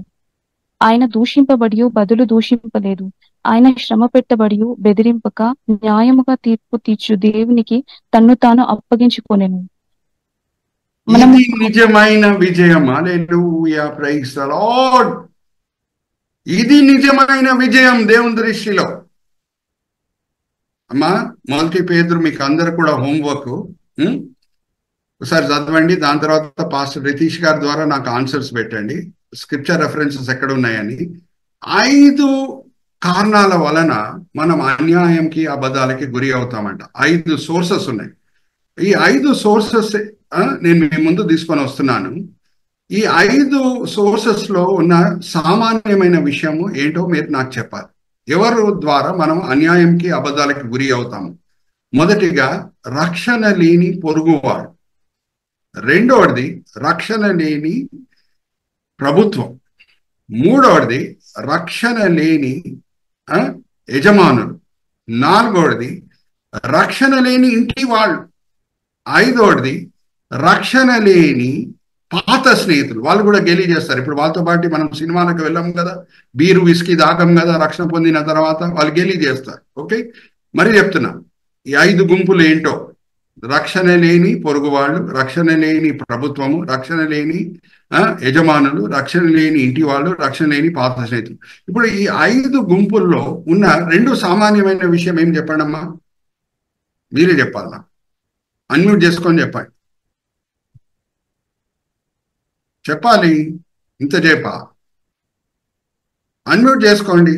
ఆయన దూషింపబడి బదులు దూషింపలేదు. ఆయన శ్రమ పెట్టబడి బెదిరింపక న్యాయముగా తీర్పు తీర్చు దేవునికి తన్ను తాను అప్పగించుకొనెను. నిజమైన విజయం. హల్లెలూయా, ప్రైజ్ ది లార్డ్. ఇది నిజమైన విజయం దేవుని దృష్టిలో. అమ్మా, మొదటి పేతురు మీకు అందరు కూడా హోంవర్క్ ఒకసారి చదవండి. దాని తర్వాత పాస్టర్ రితీష్ గారి ద్వారా నాకు ఆన్సర్స్ పెట్టండి, స్క్రిప్చర్ రెఫరెన్సెస్ ఎక్కడ ఉన్నాయని. 5 కారణాల వలన మనం అన్యాయంకి అబద్ధాలకి గురి అవుతామంట. 5 సోర్సెస్ ఉన్నాయి. ఈ 5 సోర్సెస్ నేను మీ ముందు తీసుకొని వస్తున్నాను. ఈ 5 సోర్సెస్ లో ఉన్న సామాన్యమైన విషయము ఏంటో మీరు నాకు చెప్పాలి. ఎవరు ద్వారా మనం అన్యాయంకి అబద్ధాలకి గురి అవుతాము? మొదటిగా, రక్షణ లేని పొరుగువాడు. రెండవది, రక్షణ లేని ప్రభుత్వం. మూడవది, రక్షణ లేని యజమానులు. నాలుగవది, రక్షణ లేని ఇంటి వాళ్ళు. ఐదవది, రక్షణ లేని పాత స్నేహితులు. వాళ్ళు కూడా గెలి చేస్తారు. ఇప్పుడు వాళ్ళతో పాటు మనం సినిమాలకు వెళ్ళాం కదా, బీరు విస్కీ దాగం కదా, రక్షణ పొందిన తర్వాత వాళ్ళు గెలి చేస్తారు. ఓకే, మరి చెప్తున్నా ఈ 5 గుంపులు ఏంటో. రక్షణ లేని పొరుగు వాళ్ళు, రక్షణ లేని ప్రభుత్వము, రక్షణ లేని యజమానులు, రక్షణ లేని ఇంటి వాళ్ళు, రక్షణ లేని పాత స్నేహితులు. ఇప్పుడు ఈ 5 గుంపుల్లో ఉన్న 2 సామాన్యమైన విషయం ఏం చెప్పండి అమ్మా? మీరే చెప్పాలన్నా, అన్మ్యూట్ చేసుకొని చెప్పండి. చెప్పాలి, ఇంత చెప్పా, అన్మ్యూట్ చేసుకోండి.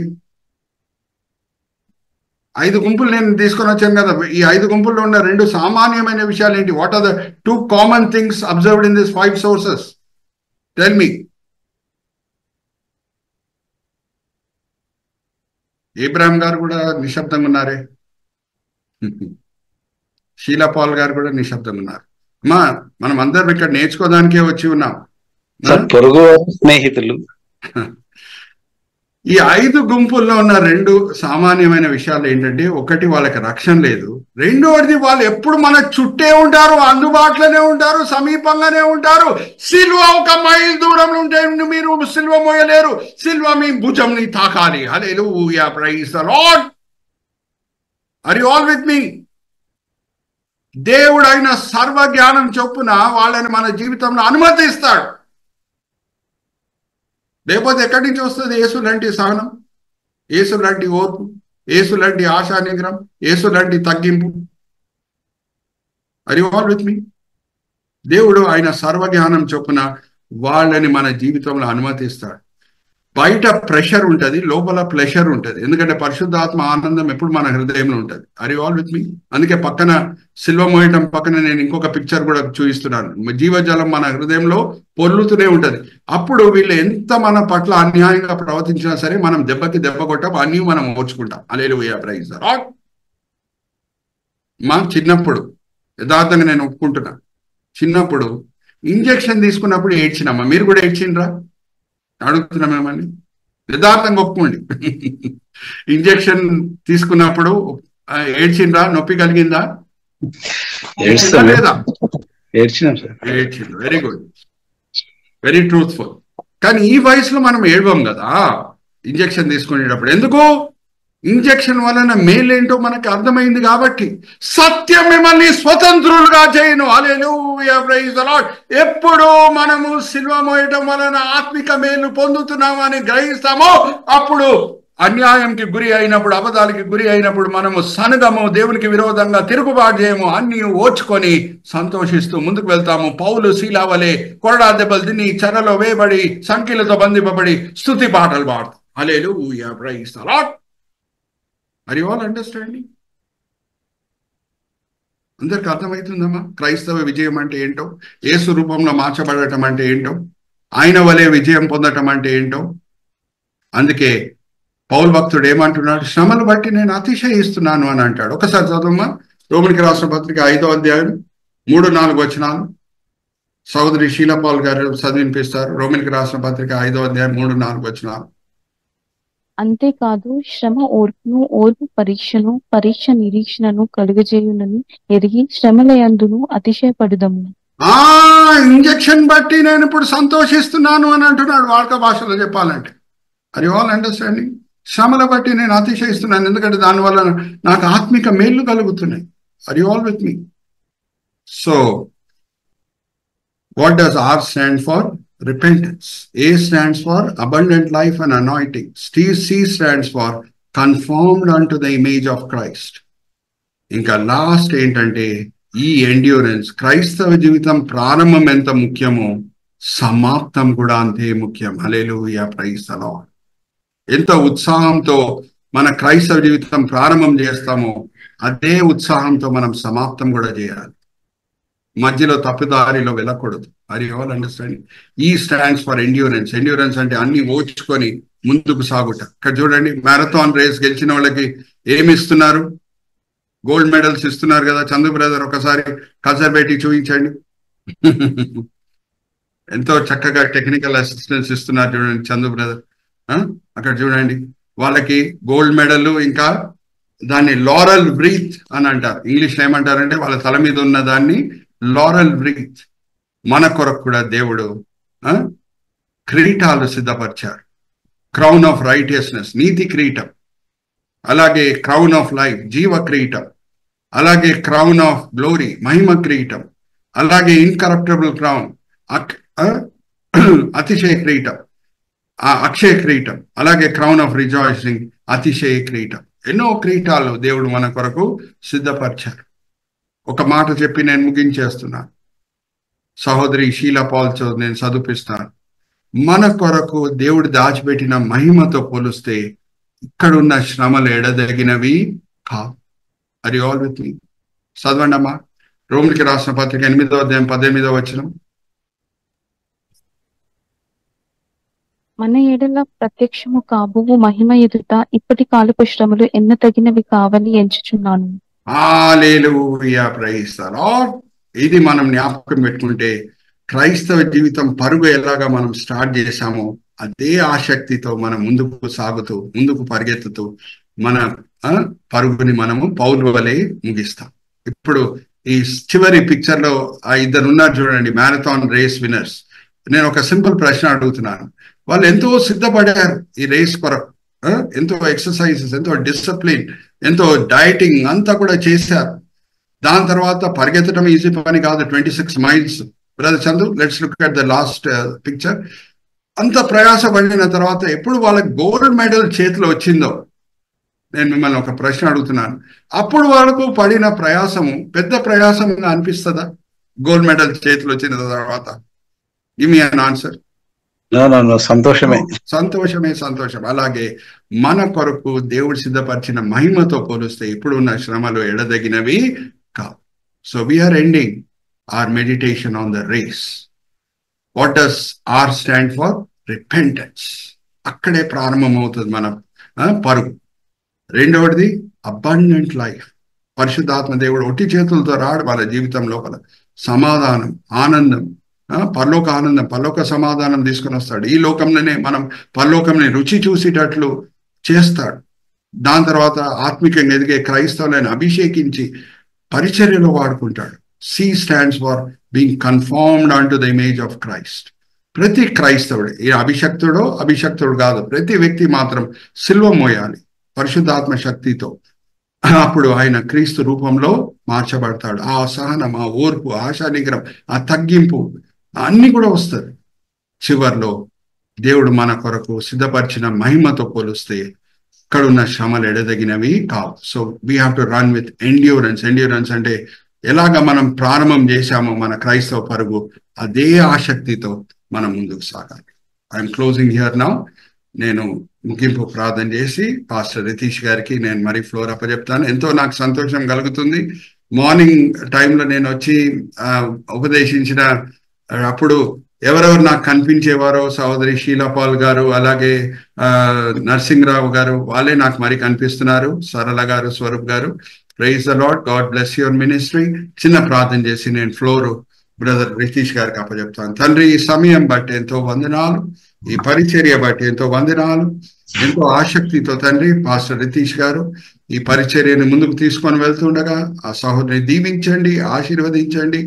5 గుంపులు నేను తీసుకొని వచ్చాను కదా. ఈ 5 గుంపుల్లో ఉన్న 2 సామాన్యమైన విషయాలు ఏంటి? What are the 2 common things observed in this 5 sources? Tell me. Ibrahim garu కూడా నిశ్శబ్దంగా ఉన్నారే. షీలా పాల్ గారు కూడా నిశ్శబ్దంగా ఉన్నారు. అమ్మా, మనం అందరం ఇక్కడ నేర్చుకోవడానికే వచ్చి ఉన్నాం. పొరుగు స్నేహితులు. ఈ 5 గుంపుల్లో ఉన్న 2 సామాన్యమైన విషయాలు ఏంటంటే, ఒకటి, వాళ్ళకి రక్షణ లేదు. రెండవది, వాళ్ళు ఎప్పుడు మన చుట్టే ఉంటారు, అందుబాటులోనే ఉంటారు, సమీపంగానే ఉంటారు. సిల్వ 1 మైల్ దూరంలో ఉంటే మీరు సిల్వ మోయలేరు. సిల్వ మీ భుజంని తాకాలి. Hallelujah, praise the Lord. Are you all with me? దేవుడు అయిన సర్వ జ్ఞానం చొప్పున వాళ్ళని మన జీవితంలో అనుమతిస్తాడు. లేకపోతే ఎక్కడి నుంచి వస్తుంది యేసు లాంటి సహనం, యేసు లాంటి ఓర్పు, యేసు లాంటి ఆశా నిగ్రహం, యేసు లాంటి తగ్గింపు? Are you all with me? దేవుడు ఆయన సర్వజ్ఞానం చొప్పున వాళ్ళని మన జీవితంలో అనుమతిస్తాడు. బయట ప్రెషర్ ఉంటుంది, లోపల ప్లెషర్ ఉంటుంది. ఎందుకంటే పరిశుద్ధాత్మ ఆనందం ఎప్పుడు మన హృదయంలో ఉంటుంది. ఆర్ యు ఆల్ విత్ మీ? అందుకే పక్కన సిల్వ మోయటం పక్కన నేను ఇంకొక పిక్చర్ కూడా చూపిస్తున్నాను. జీవజలం మన హృదయంలో పొర్లుతూనే ఉంటుంది. అప్పుడు వీళ్ళు ఎంత మన పట్ల అన్యాయంగా ప్రవర్తించినా సరే మనం దెబ్బకి దెబ్బ కొట్టాం, అన్నీ మనం ఓర్చుకుంటాం. హల్లెలూయా, ప్రైజ్ ది లార్డ్. మా చిన్నప్పుడు యథార్థంగా నేను ఒప్పుకుంటున్నా, చిన్నప్పుడు ఇంజెక్షన్ తీసుకున్నప్పుడు ఏడ్చినమ్మా. మీరు కూడా ఏడ్చిండ్రా? అడుగుతున్నా మిమ్మల్ని, యథార్థంగా ఒప్పుకోండి. ఇంజెక్షన్ తీసుకున్నప్పుడు ఏడ్చిండ్రా? నొప్పి కలిగిందా? ఏడ్స్తాం లేదా? ఏడ్చినాం సార్. ఏడ్చిండ్రు. Very good, very truthful. కానీ ఈ వయసులో మనం ఏడవం కదా ఇంజెక్షన్ తీసుకునేటప్పుడు. ఎందుకు? ఇంజెక్షన్ వలన మేలేంటో మనకు అర్థమైంది కాబట్టి. సత్యం మిమ్మల్ని స్వతంత్రులుగా చేయను. హల్లెలూయా, ప్రైజ్ ది లార్డ్. ఎప్పుడు మనము సిలువ మోయటం వలన ఆత్మిక మేలు పొందుతున్నామని గ్రహిస్తామో అప్పుడు అన్యాయంకి గురి అయినప్పుడు, అబద్ధాలకి గురి అయినప్పుడు మనము సనగము, దేవునికి విరోధంగా తిరుగుబాటు చేయము, అన్ని ఓర్చుకొని సంతోషిస్తూ ముందుకు వెళ్తాము. పౌలు శీలా వలె కొరడా దెబ్బలు తిని, చెరలో వేయబడి, సంఖ్యలతో బంధింపబడి స్తుతి పాటలు పాడతాం. Hallelujah, praise the Lord. Are you all understanding? అందరికి అర్థమవుతుందమ్మా క్రైస్తవ విజయం అంటే ఏంటో, యేసు రూపంలో మార్చబడటం అంటే ఏంటో, ఆయన వలె విజయం పొందటం అంటే ఏంటో. అందుకే పౌలు భక్తుడు ఏమంటున్నాడు? శ్రమను బట్టి నేను అతిశయిస్తున్నాను అని అంటాడు. ఒకసారి చదువుమా, రోమనికి రాసిన పత్రిక 5వ అధ్యాయం 3-4 వచనాలు. సహోదరి షీలా పాల్ గారు చదివినిపిస్తారు. రోమనికి రాసిన పత్రిక 5వ అధ్యాయం 3-4 వచనాలు. అంతేకాదు శ్రమ ఓర్పును, ఓర్పు పరీక్షను, పరీక్ష నిరీక్షణను కలుగజేయునని ఎరిగి శ్రమలయందును అతిశయపడుదము. ఇంజెక్షన్ బట్టి నేను ఇప్పుడు సంతోషిస్తున్నాను అని అంటున్నాడు వాడుక భాషలో చెప్పాలంటే. Are you all understanding? శ్రమల బట్టి నేను అతిశయిస్తున్నాను, ఎందుకంటే దానివల్ల నాకు ఆత్మిక మేళ్లు కలుగుతున్నాయి. Are you all with me? So what does R stand for? Repentance. A stands for abundant life and anointing. C stands for conformed unto the image of Christ. ఇంకా లాస్ట్ ఏంటంటే ఈ ఎండ్యూరెన్స్. క్రైస్తవ జీవితం ప్రారంభం ఎంత ముఖ్యమో సమాప్తం కూడా అంతే ముఖ్యం. హల్లెలూయా, ప్రైజ్ ది లార్డ్. ఎంత ఉత్సాహంతో మన క్రైస్తవ జీవితం ప్రారంభం చేస్తామో అదే ఉత్సాహంతో మనం సమాప్తం కూడా చేయాలి. మధ్యలో తప్పుదారిలో వెళ్ళకూడదు. Are you all understanding? E stands for endurance. Endurance అంటే అన్ని ఓర్చుకొని ముందుకు సాగుట. ఇక్కడ చూడండి, మ్యారథాన్ రేస్ గెలిచిన వాళ్ళకి ఏమి ఇస్తున్నారు? గోల్డ్ మెడల్స్ ఇస్తున్నారు కదా. చందు బ్రదర్ ఒకసారి కల్చర్ పెట్టి చూపించండి. ఎంతో చక్కగా టెక్నికల్ అసిస్టెన్స్ ఇస్తున్నారు చూడండి చందు బ్రదర్. అక్కడ చూడండి, వాళ్ళకి గోల్డ్ మెడల్, ఇంకా దాన్ని లారల్ వ్రీత్ అని అంటారు. ఇంగ్లీష్లో ఏమంటారంటే వాళ్ళ తల మీద ఉన్న దాన్ని లారల్ వ్రీత్. మన కొరకు కూడా దేవుడు కిరీటాలు సిద్ధపరిచారు. క్రౌన్ ఆఫ్ రైటియస్నెస్, నీతి కిరీటం. అలాగే క్రౌన్ ఆఫ్ లైఫ్, జీవ కిరీటం. అలాగే క్రౌన్ ఆఫ్ గ్లోరీ, మహిమ కిరీటం. అలాగే ఇన్కరప్టబుల్ క్రౌన్, అతిశయ కిరీటం, అక్షయ కిరీటం. అలాగే క్రౌన్ ఆఫ్ రిజాయిసింగ్, అతిశయ కిరీటం. ఎన్నో కిరీటాలు దేవుడు మన కొరకు సిద్ధపరిచారు. ఒక మాట చెప్పి నేను ముగించేస్తున్నాను. సహోదరి షీలా పాల్తో నేను చదివిస్తాను. మన కొరకు దేవుడు దాచిపెట్టిన మహిమతో పోలిస్తే ఇక్కడున్న శ్రమలు ఎడదగినవి కావు. ఆర్ యు ఆల్ విత్ మీ? చదవండి అమ్మా, రోమిలికి రాసిన పత్రిక 8వ అధ్యాయం 18వ వచనం. మన ఎడల ప్రత్యక్షము కాబోవు మహిమ ఎదుట ఇప్పటి కాలపు శ్రమలు ఎన్న తగినవి కావని ఎంచుచున్నాను. హల్లెలూయా, ప్రైజ్ ది లార్డ్. ఇది మనం జ్ఞాపకం పెట్టుకుంటే క్రైస్తవ జీవితం పరుగు ఎలాగా మనం స్టార్ట్ చేశామో అదే ఆసక్తితో మనం ముందుకు సాగుతూ, ముందుకు పరిగెత్తుతూ మన పరుగుని మనము పౌలు వలె ముగిస్తాం. ఇప్పుడు ఈ చివరి పిక్చర్ లో ఆ ఇద్దరు ఉన్నారు చూడండి, మ్యారథాన్ రేస్ విన్నర్స్. నేను ఒక సింపుల్ ప్రశ్న అడుగుతున్నాను. వాళ్ళు ఎంతో సిద్ధపడారు ఈ రేస్ కొరకు. ఎంతో ఎక్సర్సైజెస్, ఎంతో డిసిప్లిన్, ఎంతో డైటింగ్ అంతా కూడా చేశారు. దాని తర్వాత పరిగెత్తడం ఈజీ పని కాదు. 26 miles. Brother Chandu, let's look at the last picture. అంత ప్రయాస పడిన తర్వాత ఎప్పుడు వాళ్ళకి గోల్డ్ మెడల్ చేతిలో వచ్చిందో, నేను మిమ్మల్ని ఒక ప్రశ్న అడుగుతున్నాను. అప్పుడు వాళ్ళకు పడిన ప్రయాసము పెద్ద ప్రయాసంగా అనిపిస్తుందా? గోల్డ్ మెడల్ చేతిలో వచ్చిన తర్వాత? Give me an answer. సంతోషమే, సంతోషమే, సంతోషం. అలాగే మన కొరకు దేవుడు సిద్ధపరిచిన మహిమతో పోలిస్తే ఇప్పుడున్న శ్రమలు ఎడదగినవి కావు. So we are ending our meditation on the race. What does R stand for? Repentance. అక్కడే ప్రారంభమవుతుంది మన పరుగు. రెండవది అబండెంట్ లైఫ్. పరిశుద్ధాత్మ దేవుడు ఒట్టి చేతులతో రాడు మన జీవితం లోపల. సమాధానం, ఆనందం, పరలోక ఆనందం, పరలోక సమాధానం తీసుకొని వస్తాడు. ఈ లోకంలోనే మనం పరలోకంని రుచి చూసేటట్లు చేస్తాడు. దాని తర్వాత ఆత్మికంగా ఎదిగే క్రైస్తవులను అభిషేకించి పరిచర్యలో వాడుకుంటాడు. C stands for being conformed on to the image of Christ. ప్రతి క్రైస్తవుడు, ఈ అభిషక్తుడు కాదు, ప్రతి వ్యక్తి మాత్రం సిలువ మోయాలి పరిశుద్ధాత్మ శక్తితో. అప్పుడు ఆయన క్రీస్తు రూపంలో మార్చబడతాడు. ఆ సహనం, ఆ ఓర్పు, ఆశా నిగ్రహం, ఆ తగ్గింపు అన్ని కూడా వస్తుంది. చివర్లో దేవుడు మన కొరకు సిద్ధపరిచిన మహిమతో పోలిస్తే ఇక్కడున్న శ్రమలు ఎడదగినవి కావు. So we have to run with endurance. Endurance అంటే ఎలాగ మనం ప్రారంభం చేశామో మన క్రైస్తవ పరుగు, అదే ఆసక్తితో మనం ముందుకు సాగాలి. I'm closing here now. నేను ముగింపు ప్రార్థన చేసి పాస్టర్ రితీష్ గారికి నేను మరి ఫ్లోర్ అప్పచెప్తాను. ఎంతో నాకు సంతోషం కలుగుతుంది. మార్నింగ్ టైంలో నేను వచ్చి ఉపదేశించిన అప్పుడు ఎవరెవరు నాకు కనిపించేవారో సహోదరి షీలాపాల్ గారు, అలాగే నర్సింగ్రావు గారు, వాళ్ళే నాకు మరి కనిపిస్తున్నారు. సరళ garu, Swaroop garu. Praise the Lord. God bless your ministry. చిన్న ప్రార్థన చేసి నేను ఫ్లోర్ బ్రదర్ రితీష్ గారికి అప్పచెప్తాను. తండ్రి, ఈ సమయం బట్టి ఎంతో వందనాలు, ఈ పరిచర్య బట్టి ఎంతో వందనాలు. ఎంతో ఆసక్తితో తండ్రి పాస్టర్ రితీష్ గారు ఈ పరిచర్యను ముందుకు తీసుకొని వెళ్తుండగా ఆ సహోదరిని దీవించండి, ఆశీర్వదించండి.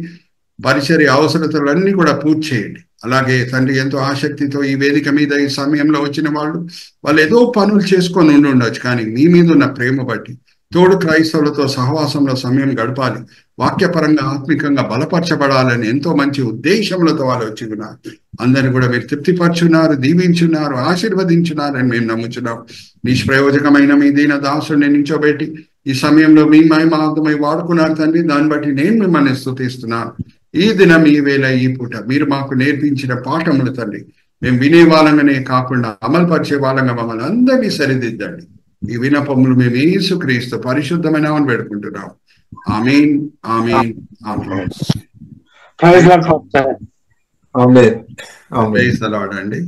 పరిచర్య అవసరతలన్నీ కూడా పూర్తి చేయండి. అలాగే తండ్రి ఎంతో ఆసక్తితో ఈ వేదిక మీద ఈ సమయంలో వచ్చిన వాళ్ళు ఏదో పనులు చేసుకొని ఉండొచ్చు, కానీ మీ మీద ఉన్న ప్రేమ బట్టి తోడు క్రైస్తవులతో సహవాసంలో సమయం గడపాలి, వాక్యపరంగా ఆత్మికంగా బలపరచబడాలని ఎంతో మంచి ఉద్దేశములతో వాళ్ళు వచ్చి ఉన్నారు. అందరిని కూడా మీరు తృప్తిపరచున్నారు, దీవించున్నారు, ఆశీర్వదించున్నారని మేము నమ్ముచున్నాం. నిష్ప్రయోజకమైన మీ దీన దాసుని నించోబెట్టి ఈ సమయంలో మీ మహిమార్థమై వాడుకున్నారు తండ్రి. దాన్ని బట్టి నేను మిమ్మల్ని స్తుతిస్తున్నాను. ఈ దినం, ఈ వేళ, ఈ పూట మీరు మాకు నేర్పించిన పాఠములు తండ్రి మేము వినే వాళ్ళంగానే కాకుండా అమలు పరిచే వాళ్ళంగా మమ్మల్ని అందరినీ సరిదిద్దండి. ఈ వినపములు మేము యేసుక్రీస్తు పరిశుద్ధమైన వేడుకుంటున్నాం. ఆమేన్, ఆమేన్, ఆమేన్. ప్రైజ్ ది లార్డ్ అండి.